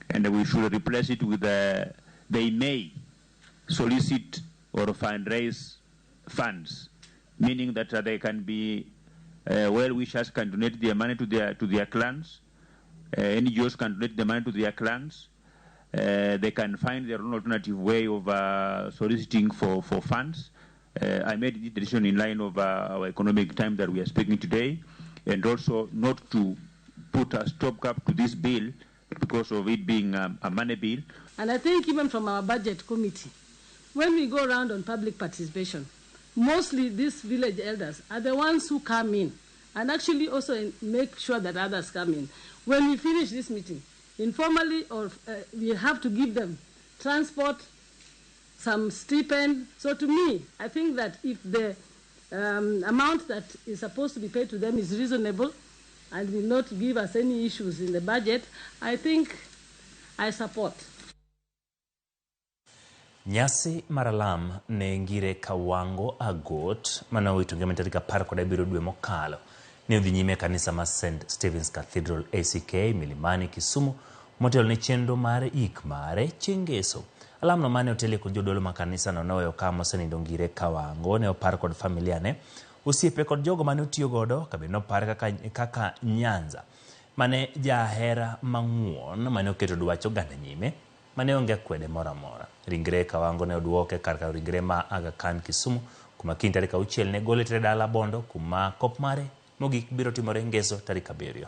Speaker 7: and we should replace it with they may solicit or fundraise funds, meaning that they can be well-wishers can donate their money to their clans, NGOs can donate their money to their clans, they can find their own alternative way of soliciting for funds. I made this decision in line of our economic time that we are speaking today, and also not to put a stopgap to this bill because of it being a money bill.
Speaker 10: And I think even from our budget committee, when we go around on public participation, mostly these village elders are the ones who come in and actually also make sure that others come in. When we finish this meeting, informally, or we have to give them transport, some stipend. So to me, I think that if the amount that is supposed to be paid to them is reasonable and will not give us any issues in the budget, I think I support.
Speaker 1: Nyasi maralam ne ngire Kawango Agot manawito ngema katika parko da biro dwe mokalo ne udhi nyime kanisa ma St. Stephen's Cathedral ACK Milimani Kisumu motelo ne chendo mare ik mare chengeso. Alamno mane otele kod jodolo ma kanisa no noyo kama senindo ngire Kawango ne opar kod familia ne osiepe kod jogo mane otiyo godo kabe no par kaka Nyanza mane jahera mang'won mane oketo dwacho ganda nyime mane onge kwede mora mora. Ringre Kawango ne oduoke karka ringre ma Aga Khan Kisumu kuma kiny tarik 6 ne gole tere dala Bondo kuma kop mare mogik biro timore ngeso tarik 7.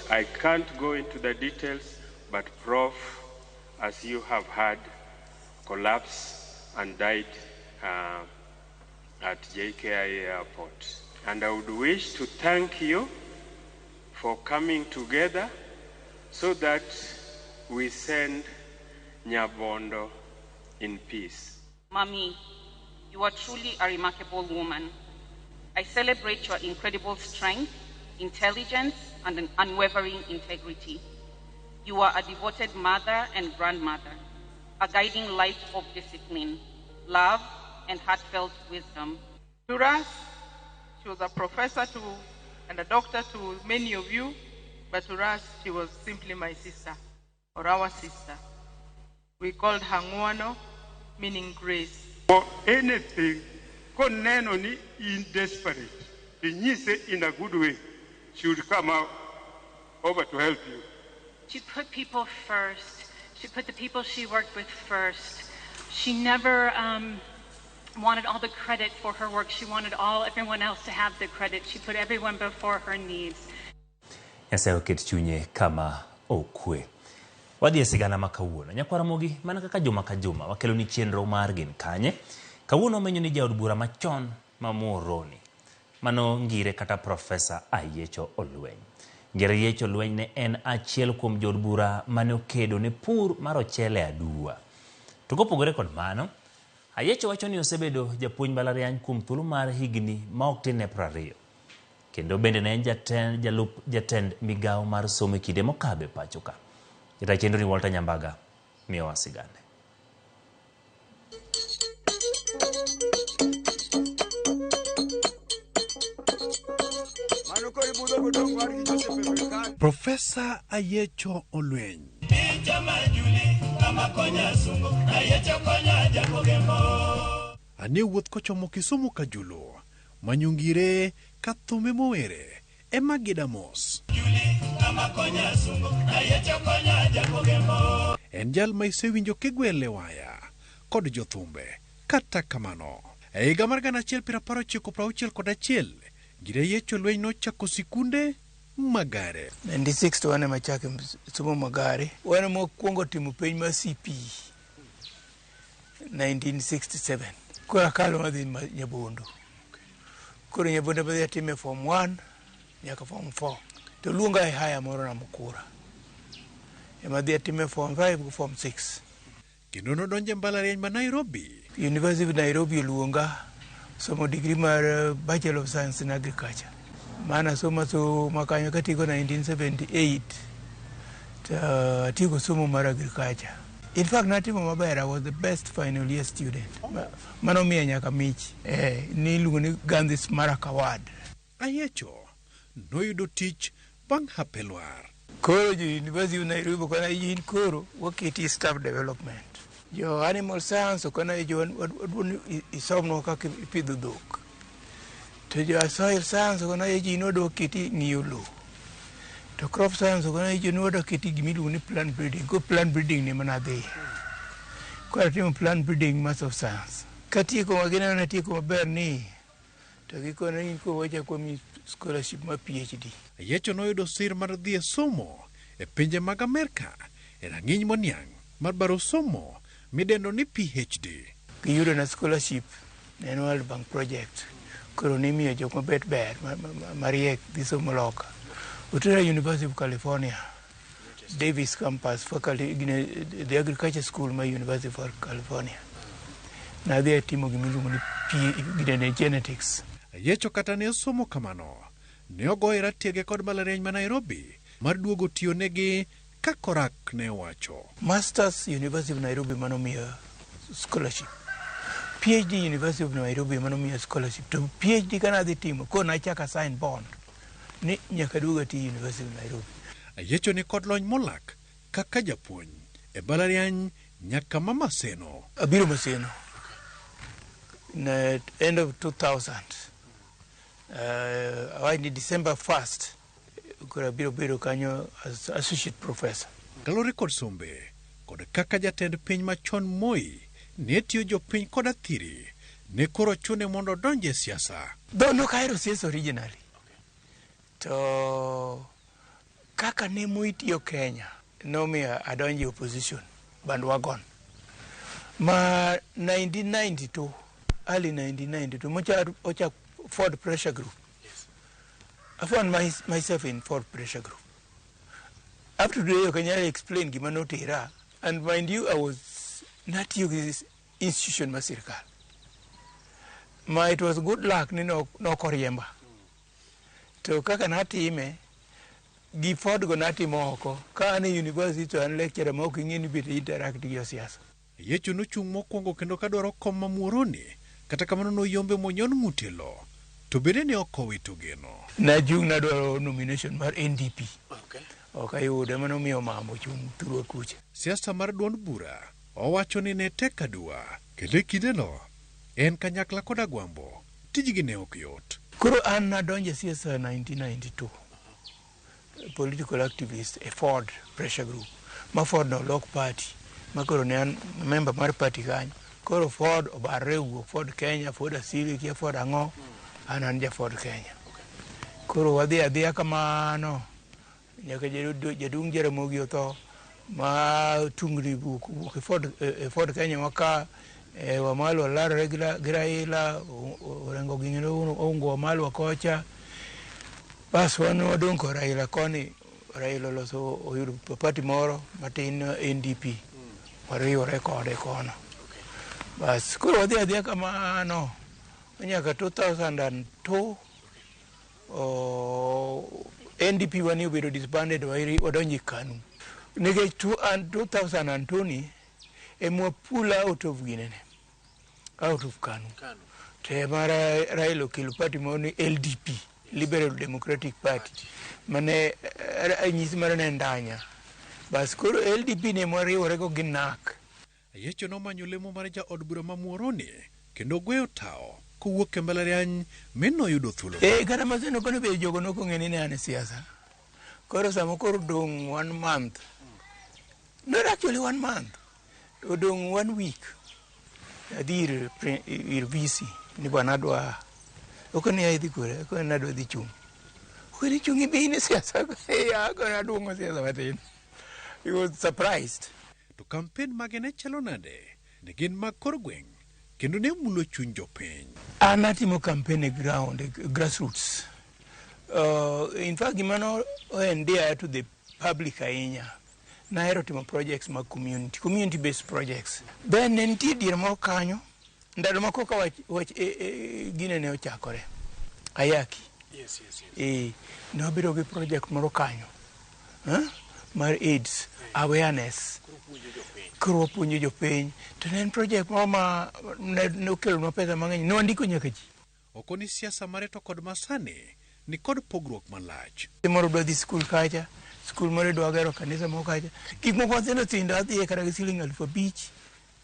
Speaker 11: I can't go into the details, but Prof, as you have heard, collapsed and died at JKIA Airport. And I would wish to thank you for coming together so that we send Nyabondo in peace.
Speaker 12: Mommy, you are truly a remarkable woman. I celebrate your incredible strength, intelligence, and an unwavering integrity. You are a devoted mother and grandmother, a guiding light of discipline, love, and heartfelt wisdom.
Speaker 13: To us, she was a professor and a doctor to many of you, but to us, she was simply my sister, or our sister. We called her Ngwano, meaning grace.
Speaker 11: For anything, Koneno ni in desperate, in a good way, she would come out over to help you.
Speaker 14: She put people first. She put the people she worked with first. She never wanted all the credit for her work. She wanted everyone else to have the credit. She put everyone before her needs.
Speaker 1: Nyasaye oket chunye kama okwe. Wadhi e sigana ma kawuono. Nyakwara mogi mana kaka juma ka juma wakelo ni chenro mar gin kanye. Kawuono menyo ni jaod bura machon ma Muhoroni. Mano ngire kata Profesa Ayecho Olweny. Ngire Ayecho Olweny ne en achiel kuom jod bura mane okedo ne pur mar ochele adua. To kopogore kod mano, Ayecho wacho ni osebedo japuonj mbalariany kuom thuolo mar higni ma ok tin ne 20. Kendo bende ne en jatend migawo mar somo kinde mokabe pacho ka. Jata chenro ni Walter Nyambaga miyo wasigane.
Speaker 15: Profesa Ayecho Olweny. Ane wuoth kochomo Kisumu Kajulo, manyungire kathume mowere ema gidamos. En jal ma isewinjo kigwele waya kod jothumbe. Kata kamano, e higa mar 1961, Ngire Ayecho Olweny nochako sikunde Magare.
Speaker 26: 96 to wane machake somo Magare. Wane mokwongo timo penj ma CP 1967. Kora kalo madhi Nyabondo. Kora Nyabondo badhi atime form 1 nyaka form 4. To luonga e haya moro na Mukura. Madhi atime form 5 ku form 6.
Speaker 15: Kendo nodonje mbalariany ma Nairobi.
Speaker 26: University of Nairobi luonga somo degree mar Bachelor of Science in Agriculture. Mana somo so makanyo katiko 1978 tiko somo mar agriculture. In fact, natimo maber. I was the best final year student. Mano miya nyaka mich. Ni luongo ni Gandhi Smarak Award.
Speaker 15: Ayecho noyudo tich bang' hapelwar.
Speaker 26: Koro University of Nairobi kana yin koro waketi staff development. Jo animal science kana jo isomno kaka ipidho dhok. To jo soil science kana yin odo keti ng'iyo lo. To crop science kana yin odo keti gimiluongo ni plant breeding. Ko plant breeding ni mana dhi. Koro timo plant breeding mass of science. Katieko magina na tieko maber ni to gikone in ko wacha kuom scholarship ma PhD.
Speaker 15: Ayecho noyudo sir mar dhi e somo e pinje mag Amerika e rang'iny moniang' mar baro somo midendo ni PhD.
Speaker 26: Giyudo na scholarship ne World Bank project. Koro ni miyo jok mabet ber mariek dhi somo loka. Utera University of California, Davis campus, faculty, the agriculture school my University of California. Na dhi timo gimiluongo ni genetics.
Speaker 15: Ayecho kata ne somo kamano, ne ogoye ratege kod mbalariany ma Nairobi mar duogo tiyo negi kakorak ne wacho.
Speaker 26: Masters University of Nairobi mano miyo scholarship. PhD University of Nairobi mano miyo scholarship. To PhD kana dhi timo, ko na chaka sign bond ni nyaka duogo ti University of Nairobi.
Speaker 15: Ayecho ni kod lony molak kaka japuonj e mbalariany nyaka ma Maseno.
Speaker 26: Abiro Maseno. In end of 2000. In December 1st, kura biro kanyo as associate professor.
Speaker 15: Kalore kod sombe, kod kaka jatend piny machon Moi, ne tiyo jopiny kod athiri, ne koro chune mondo donje siasa.
Speaker 26: Though no kairo siasa originally. To kaka ne Moi tiyo Kenya, no me adonje opposition, bandwagon. Ma 1992,
Speaker 5: early 1992, Mocha Ford Pressure Group. Yes. I found myself in Ford Pressure Group. Up to today, can I explain Gimanotera? And mind you, I was not using this institution Masirkal. It was good luck, no Koryemba. To Kakanati me, give Ford Gonati Moko, Kani University and lecture mocking in bit interactive yosias.
Speaker 15: Yecho no chung mokwongo kendo kadwaro kom mamuoroni kata kamano no yombe monyon mutelo to bende ne okowito geno
Speaker 5: na jung na dwaro nomination mar NDP. Okay yude mano miyo mamo chung turo kuche.
Speaker 15: Siasa mar duond bura owacho ni ne tek adua kendo kideno en kanyakla kod agwambo tijgi ne ok yot.
Speaker 5: Koro an nadonje siasa 1992. Political activist a Ford Pressure Group. Ma Ford no lock party. Makoro ne an member mar party kanyo. Koro Ford obareu Ford Kenya, Ford Asili, kia Ford Ango, ananja Ford Kenya. Koro wadhi kamano. Nyaka jadung Jaramogi oto ma tungri buku Ford Kenya waka wamalu lar Raila orengo gingino ongo wamalu wakocha. Bas wanu wadunko Raila koni Raila loso oyudu party moro matin NDP. Wariyo rekode kono. Bas kuro wadhi kamano. Nyaka 2002 NDP wani ubedo disbanded wadonji KANU. Nige 2002 ni emwa pull out of KANU. Te mara Raila okelo party moni LDP, Liberal Democratic Party. Mane nyisi mara nendanya. Bas koro LDP ne mwariwo reko ginak.
Speaker 15: Yecho no manyo lemo mar ja od bura mamuoroni kendo gweyo tao kowuok e mbalariany meno yudo thuolo.
Speaker 5: Kata maseno kono be jogo no kong'eni ne an siasa. Koro samo koro dong 1 month. Not actually 1 month. Dong 1 week. Adir VC ni bwana dwa. Okoni aidhi kure, okoni nadwa dhi chung. Okoni chungi be ni siasa. Ya kona dongo siasa matin. He was surprised.
Speaker 15: To campaign magene chalo nade ne gin mag kor gweng kendo ne mulo chuny jopiny.
Speaker 5: Anatimo campaign e ground, grassroots. In fact, gimano oendia to the public ahinya. Nahero timo projects mag community based projects. Then nitie dier moro kanyo ndalo moko ka wach gine ne ochakore. Ayaki. Yes. No biro gi project moro kanyo. Mar AIDS awareness. Kuro puonjo jopiny. To nen project ma ne okelo no pesa mang'eny. No ndiko nyaka ji.
Speaker 15: Okoni siasa mareto kod masani ni kod pogruok malach.
Speaker 5: Moro dwa dhi skul kacha. Skul moro dwa gero kanisa moro kacha. Gik moko thindo adhi kara gi siling 5,000.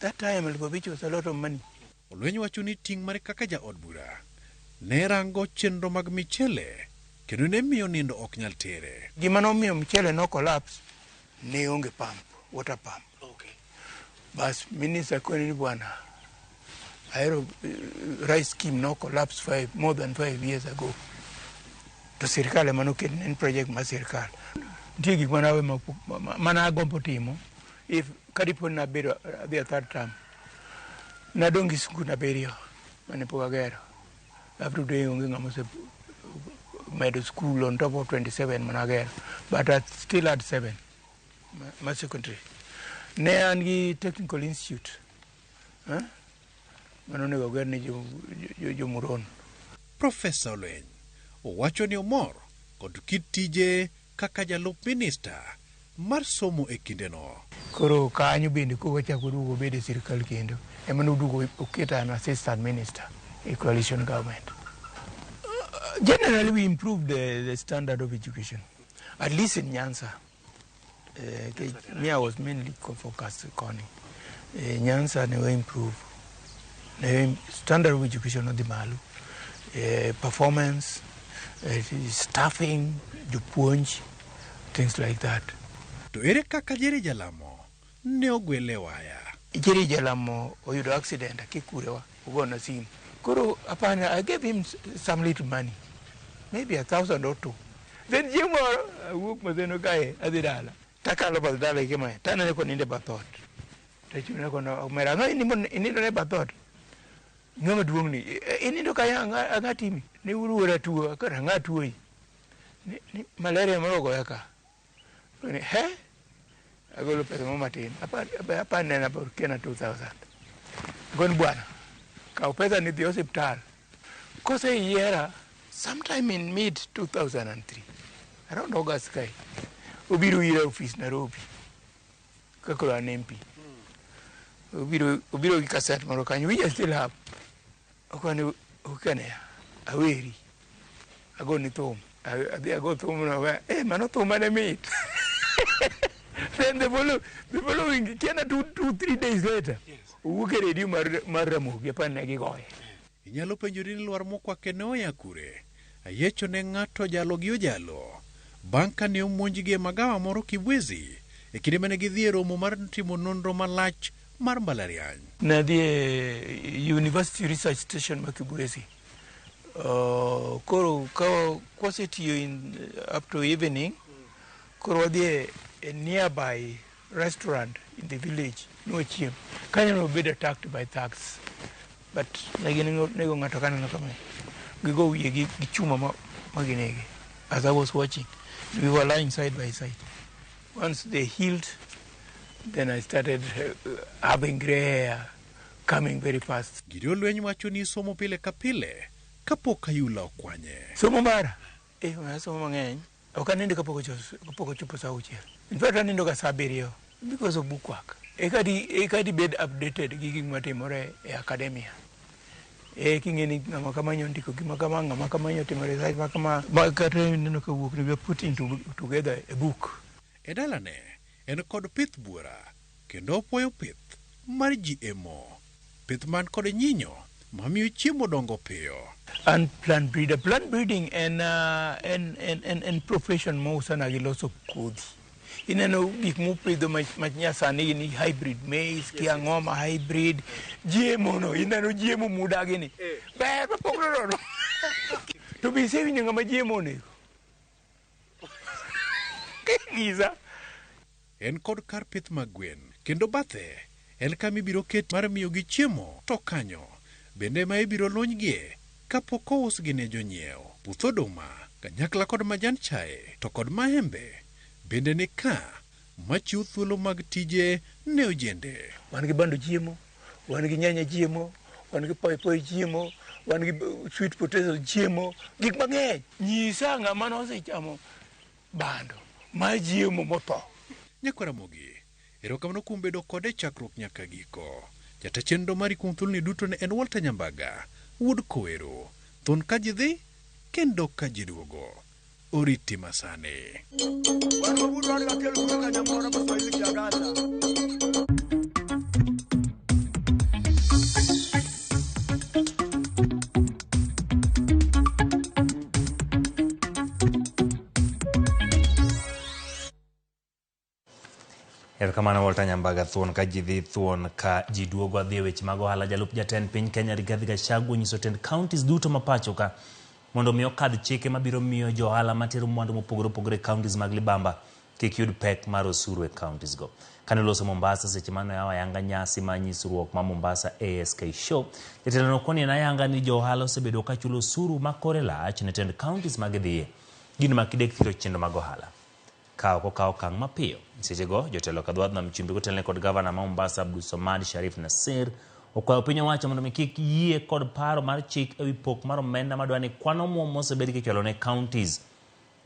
Speaker 5: That time 5,000 was a lot of money.
Speaker 15: Olwenyo wacho ni ting' mare kaka ja od bura ne rango chenro mag michele kendo ne miyo nindo ok nyal tere.
Speaker 5: Gima nomiyo michele no collapse ne onge pump, water pump. Okay. Bas minister kweni ni bwana aero rice scheme no collapse more than 5 years ago. To sirkal mano ken project ma sirkal. Ndiye gik mana agombo timo if kadipo na bedo the third term. Na dongi siku na berio mane po agero. After doing onge ngamose middle school on top of 27 managero, but I still had 7 my secondary. Ne angi technical institute. Manone goger ni jo muron.
Speaker 15: Professor Olweny owacho ni omor kod kit tije kaka jalup minister mar somo e kindeno.
Speaker 5: Koro kanyo bende ko wachako duogo bede sirkal kendo. Ema noduogo oketa an assistant minister in coalition government. Generally we improved the standard of education, at least in Nyanza. Me, I was mainly focused on Nyanza never improve. Standard of education on the malu. Performance, staffing, jopuonj, things like that.
Speaker 15: To ere kaka Jerry Jalamo ne ogwele waya.
Speaker 5: Jerry Jalamo oyudo accident akikurewa ugona simu. Kuro apana, I gave him some little money, maybe 1,000 or 2. Then jimoro awuk mazeno kae adidala. Takalo badala ikema tana neko ninde bathot. Tachuna kono mera no ini ne bathot. ngama duong ni ini ndo kaya ngatimi ni urura tuo kara ngatuoi ni malaria morogo yaka ni agolo pesa mama tin apa nena por kena 2000 gon bwana ka pesa ni di hospital kose yera sometime in mid 2003 around August kai ubiru ira office Nairobi kakolo MP ubiru ki cassette maro kanyu we still have okwani ukane aweri agoni tom ago tom no mano tom mane meet. Then the following 2-3 days later uke ready maramo yapana gigoye.
Speaker 15: Inyalo penjori ni lwar mokwa kenoya kure ayecho ne ng'ato jalo gi ojalo banka ne omonjgi e magawa moro Kibwezi e kinde mane gidhi e romo mar timo nonro malach mar mbalariany.
Speaker 5: Na the University Research Station ma Kibwezi koro kwasetiyo in up to evening koro wadhi a nearby restaurant in the village no chiem kanyo no bed attacked by thugs but nego ngato kanyo kama gigo wiye gi chuma maginege. As I was watching, we were lying side by side. Once they healed, then I started having gray hair coming very fast.
Speaker 15: Gideon lweny wacho ni somo pile ka pile kapok ayula okwanye.
Speaker 5: Somo mara somo mang'eny ok anindo kapok ochopo saa auchiel. In fact anindo ka saa abiriyo because of book work. Ekadi bed updated gi gik matimore e academia. Kingeni ngama kamanyo ndiko gima kama ngama kamanyo timore research makama makata nino ka wuok ni we put into together a book.
Speaker 15: Edalane en kod pith buora kendo opoyo pith mar GMO pith man kod nyinyo mamiyo chiemo dongo piyo.
Speaker 5: And plant breeding and profession mo sana giloso kodhi. Inano gik mopidho manyasani ni hybrid maize, kiang'oma hybrid, GMO no, inano GMO mudagi ni. Ber mapokro no. To be saving ngama GMO ne. Giza.
Speaker 15: En kod kar pith magwen kendo bathe en kama ibiro ket mar miyo gi chiemo to kanyo bende ma ibiro lonygie kapok ousgi ne jonyiewo. Puth oduma kanyakla kod majan chae to kod maembe bende ni ka machiwo thuolo mag tije ne ojende.
Speaker 5: Wan gi bando chiemo, wan gi nyanya chiemo, wan gi poi chiemo, wan gi sweet potato chiemo, gik mang'eny. Nyisa ng'ama nosechamo bando ma chiemo motho.
Speaker 15: Nyakwaramogi erokamano kuom bedo kode chakruok nyaka giko. Jata chenro mari kuom thuoloni duto ne en Walter Nyambaga wuod Kowero. Thon ka ji dhi kendo ka ji duogo. Oriti masane.
Speaker 1: Erokamano Walter Nyambaga. Thuon ka ji dhi thuon ka ji duogo. Adhi e weche mag ohala. Jalup jatend piny Kenya Rigathi Gachagua onyiso tend counties duto mapacho ka mondo miyo kadh chike mabiro miyo jo ohala matero mwandu mopogore opogore counties mag Libamba kik yud pek mar osuru e counties go. Kane loso Mombasa seche mano yawa yanga nyasi ma nyisruok ma Mombasa ASK show, jatelo no koni na yanga ni jo ohala osebedo ka chulo osuru makore lach ne tend counties mag dhiye. Gino makidek thiro chenro mag ohala kawo kang mapiyo. Seche go jotelo kadwadh na mchumbi kotelne kod gavana ma Mombasa Abdulswamad Sharif Nassir okwayo piny owacho mondo kik yie kod paro mar chik ewi pok mar omenda madwani kwano omuom mosebed kichwalo ne counties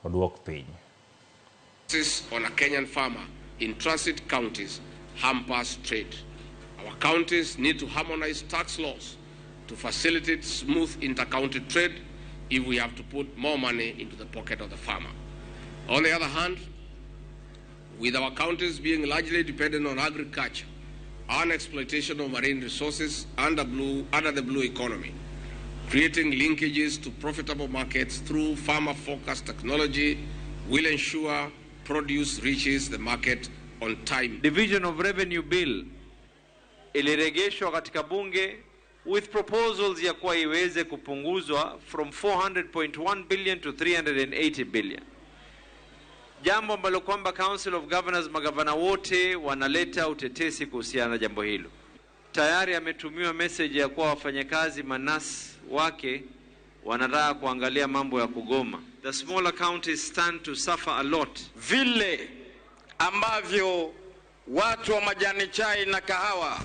Speaker 1: oduok piny.
Speaker 16: On a Kenyan farmer in transit counties hampers trade. Our counties need to harmonize tax laws to facilitate smooth inter-county trade if we have to put more money into the pocket of the farmer. On the other hand, with our counties being largely dependent on agriculture and exploitation of marine resources under the blue economy, creating linkages to profitable markets through farmer-focused technology will ensure produce reaches the market on time.
Speaker 17: Division of Revenue Bill iliregeshwa katika bunge with proposals ya kuwa iweze kupunguzwa from 400.1 billion to 380 billion. Jambo ambalo kwamba Council of Governors, magavana wote wanaleta utetesi kuhusiana na jambo hilo. tayari ametumiwa message ya kuwa wafanyakazi manasi wake wanataka kuangalia mambo ya kugoma. The smaller counties stand to suffer a lot.
Speaker 18: Vile ambavyo watu wa majani chai na kahawa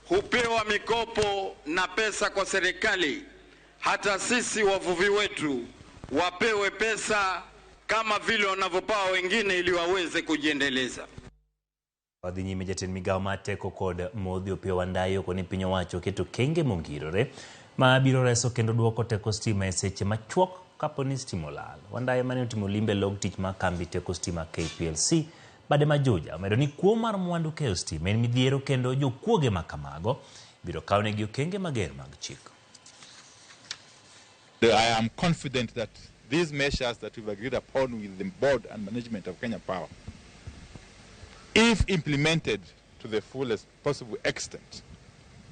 Speaker 18: hupewa mikopo na pesa kwa serikali, hata sisi wavuvi wetu wapewe pesa kama vile wanavyopewa wengine ili waweze kujiendeleza.
Speaker 1: Wadhi nyime jatend migao mar teko kod modhi Opiyo Wandayi okoni piny owacho keto kenge mongirore ma biro reso kendo duoko teko stima e seche machuok kapo ni stima olal. Wandayi mane otimo limbe log tich mar kambi teko stima KPLC bade ma Juja omedo ni kuo mar mwandu keyo stima en midhiero kendo jokuoge ma kamago biro kawnegi okenge mager mag chik.
Speaker 19: I am confident that these measures that we've agreed upon with the board and management of Kenya Power, if implemented to the fullest possible extent,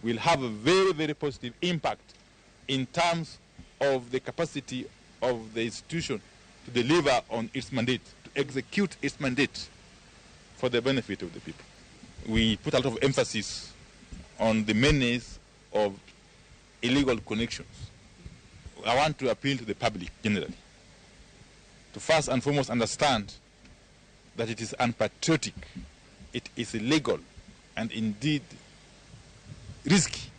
Speaker 19: will have a very, very positive impact in terms of the capacity of the institution to deliver on its mandate, to execute its mandate for the benefit of the people. We put a lot of emphasis on the menace of illegal connections. I want to appeal to the public generally to first and foremost understand that it is unpatriotic, it is illegal, and indeed risky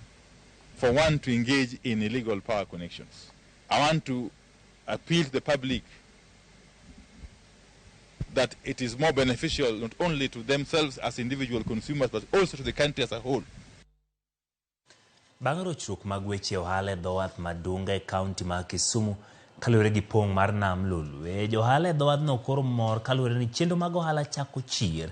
Speaker 19: for one to engage in illegal power connections. I want to appeal to the public that it is more beneficial not only to themselves as individual consumers but also to the country as a whole.
Speaker 1: Bang' rochruok mag weche ohala e dho wath Madunga e kaunti mar Kisumu kaluwore gi pong' mar nam Lolwe, johala e dho wathno koro mor kaluwore ni chenro mag ohala chako chier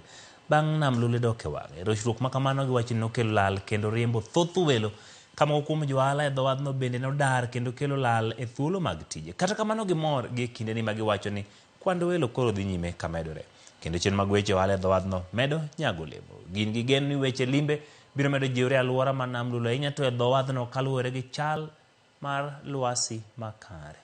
Speaker 1: bang' nam Lolwe dok e wang'e. Rochruok ma kamano giwacho ni nokelo lal kendo riembo thoth welo kama kuom johala e dho wathno bende nodar kendo kelo lal e thuolo mag tije. Kata kamano gimor gi kindeni ma giwacho ni kwando welo koro dhi nyime kamedore kendo chenro mag weche ohala e dho wathno medo nyago olemo. Gin gi geno ni weche limbe biro medo jiwre e alwora ma nam Lolwe ahinya to e dho wathno kaluwore gi chal mar lwasi makare.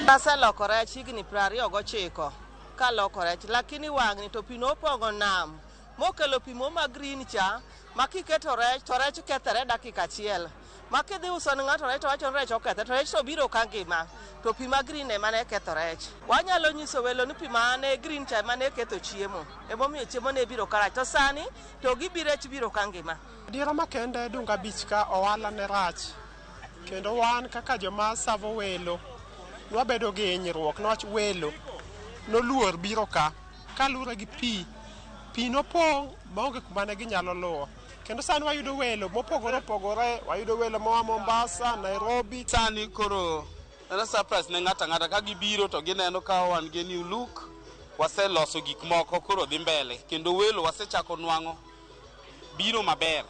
Speaker 20: Aseloko rech higni 29 kaloko rech, lakini wang'ni to pi nopongo nam mokelo pi ma green cha makiketo rech to rech kethore dakika achiel. Makidhi uso ni ng'ato rech to wacho ni rech okethe to rech to biro ka ngima to pi ma green ema ne ketho rech. Wanyalo nyiso welo ni pi mane green cha ema ne ketho chiemo, emomiyo chiemo ne biro karach, to sani to rech biro ka ngima.
Speaker 21: Diero makende Dunga Beach ka ohala ne rach kendo wan kaka joma savo welo nwabedo gi hinyruok niwach welo noluor biro ka kaluwore gi pi nopong' maonge kuma ne ginyalo luwo. Kendo sani wayudo welo mopogore opogore, wayudo welo moa Mombasa, Nairobi.
Speaker 22: Sani koro en surprise ne ng'ata ng'ata ka gibiro to gineno ka wan gi new look, waseloso gik moko koro dhi mbele kendo welo wasechako nwang'o biro maber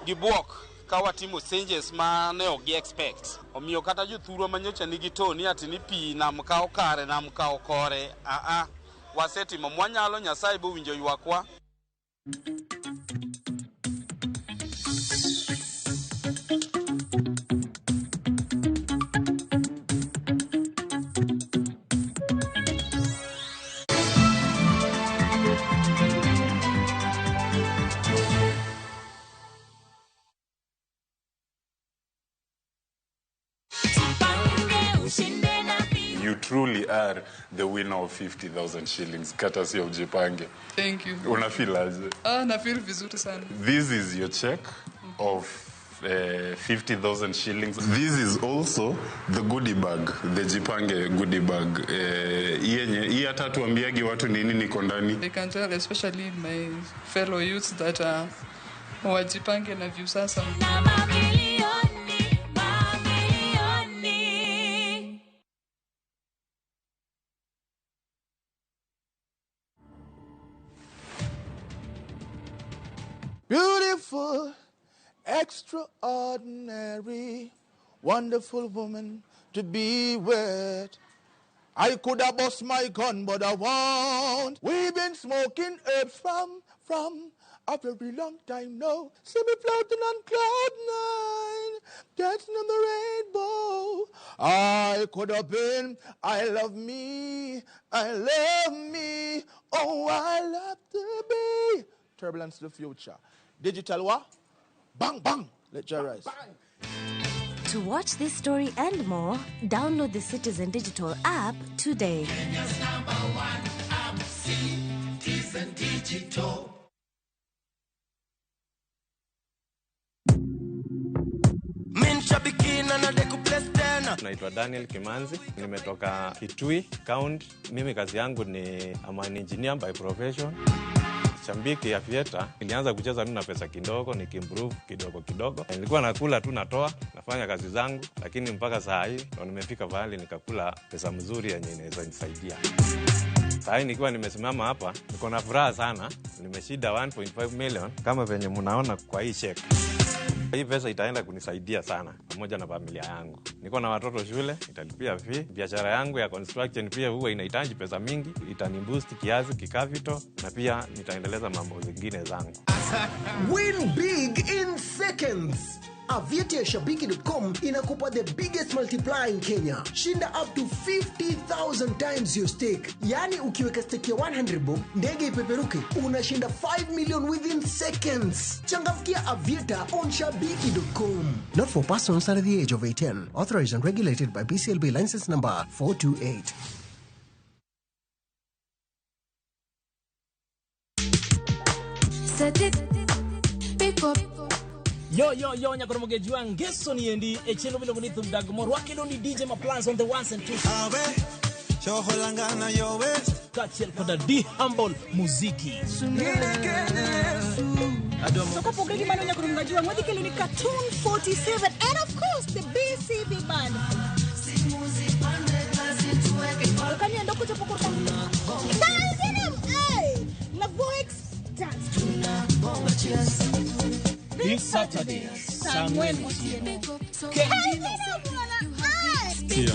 Speaker 22: gi buok ka watimo changes ma ne ok gi expect. Omiyo kata jothurwa manyocha nigi toni ati ni pi nam kawo kare nam kawo kore, wasetimo mwanyalo, Nyasaye bo winjo ywakwa.
Speaker 24: You truly are the winner of 50,000 shillings, courtesy of Jipange.
Speaker 27: Thank you.
Speaker 24: Una feel aje?
Speaker 27: Na feel vizuri sana.
Speaker 24: This is your check of 50,000 shillings. This is also the goodie bag, the Jipange goodie bag. Hii hata tuambiagi watu nini niko ndani.
Speaker 27: They can tell, especially my fellow youths, that wajipange na Viusasa.
Speaker 28: Beautiful, extraordinary, wonderful woman to be with.
Speaker 2: I could have bust my gun, but I won't. We've been smoking herbs from a very long time now. See me floating on cloud nine, dancing on the rainbow. I could have been, I love me, oh, I love to be. Turbulence to the future. Digital what? Bang, bang, let your rise.
Speaker 3: To watch this story and more, download the Citizen Digital app today.
Speaker 4: Kenya's #1 app, Citizen Digital.
Speaker 6: Naitwa Daniel Kimanzi, nimetoka Kitui County. Mimi kazi yangu ni an engineer by profession. Shambiki Aviator, nilianza kucheza na pesa kidogo, nikimprove kidogo. Nilikuwa nakula tu natoa, nafanya kazi zangu, lakini mpaka saa hii ndo nimefika mahali nikakula pesa mzuri yenye inaweza nisaidia. Saa hii nikiwa nimesimama hapa, niko na furaha sana. Nimeshinda 1.5 million kama venye mnaona kwa hii check. Hii pesa itaenda kunisaidia sana pamoja na familia yangu. Niko na watoto shule, italipia fee. Biashara yangu ya construction pia huwa inahitaji pesa mingi, itaniboost kiasi kikapital, na pia nitaendeleza mambo mengine zangu.
Speaker 9: Win big in seconds. Aviator ya Shabiki.com inakupa the biggest multiplier in Kenya. Shinda up to 50,000 times your stake. Yani ukiweka stake ya 100 bob, ndege ipeperuke, unashinda 5 million within seconds. Changamkia Aviator on Shabiki.com. Not for persons under the age of 18. Authorized and regulated by BCLB license number 428.
Speaker 23: Set it, pick up.
Speaker 25: Yo, nyakoromoge juan geso ni endi echelo bilo bonito mdagmo rwakelo ni DJ Maplans on the ones and twos. Awe, shoho langana yo west. Kachel for the humble muziki.
Speaker 28: Soko pogegi mano nyakoromoge juan mwadi kelo ni Cartoon 47 and of course the BCB band. Kani ando kucha pokor kwa. La Voix dance.
Speaker 25: This Saturday, Samuel
Speaker 29: Tia,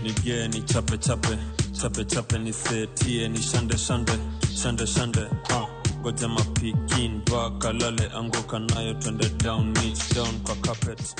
Speaker 29: nige ni chape ni setie ni shande goja mapikin baka lale anguka nayo twende down niche down kwa carpet